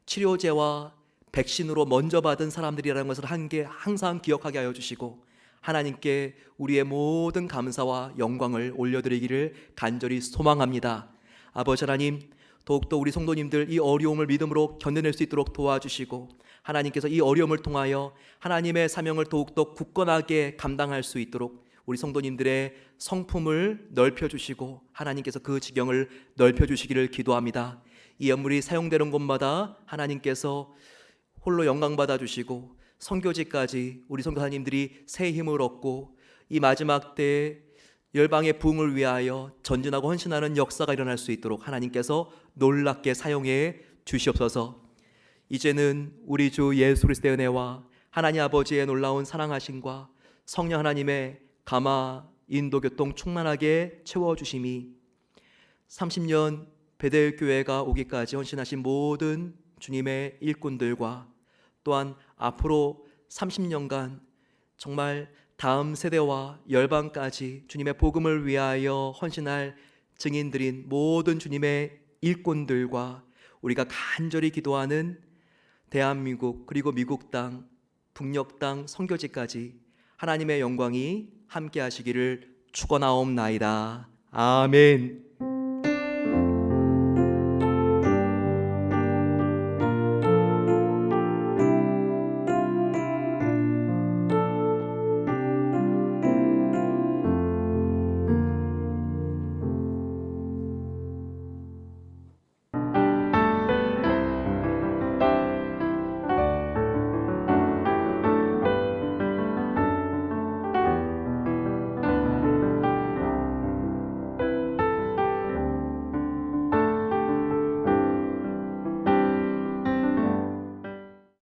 치료제와 백신으로 먼저 받은 사람들이라는 것을 항상 기억하게 하여 주시고 하나님께 우리의 모든 감사와 영광을 올려드리기를 간절히 소망합니다. 아버지 하나님, 더욱더 우리 성도님들 이 어려움을 믿음으로 견뎌낼 수 있도록 도와주시고 하나님께서 이 어려움을 통하여 하나님의 사명을 더욱더 굳건하게 감당할 수 있도록 우리 성도님들의 성품을 넓혀주시고 하나님께서 그 지경을 넓혀주시기를 기도합니다. 이 연물이 사용되는 곳마다 하나님께서 홀로 영광 받아주시고 선교지까지 우리 선교사님들이 새 힘을 얻고 이 마지막 때에 열방의 부흥을 위하여 전진하고 헌신하는 역사가 일어날 수 있도록 하나님께서 놀랍게 사용해 주시옵소서. 이제는 우리 주 예수 그리스도의 은혜와 하나님 아버지의 놀라운 사랑하심과 성령 하나님의 감화 인도 교통 충만하게 채워주심이 30년 베델 교회가 오기까지 헌신하신 모든 주님의 일꾼들과 또한 앞으로 30년간 정말 다음 세대와 열방까지 주님의 복음을 위하여 헌신할 증인들인 모든 주님의 일꾼들과 우리가 간절히 기도하는 대한민국 그리고 미국 땅, 북녘 땅 선교지까지 하나님의 영광이 함께 하시기를 축원하옵나이다. 아멘.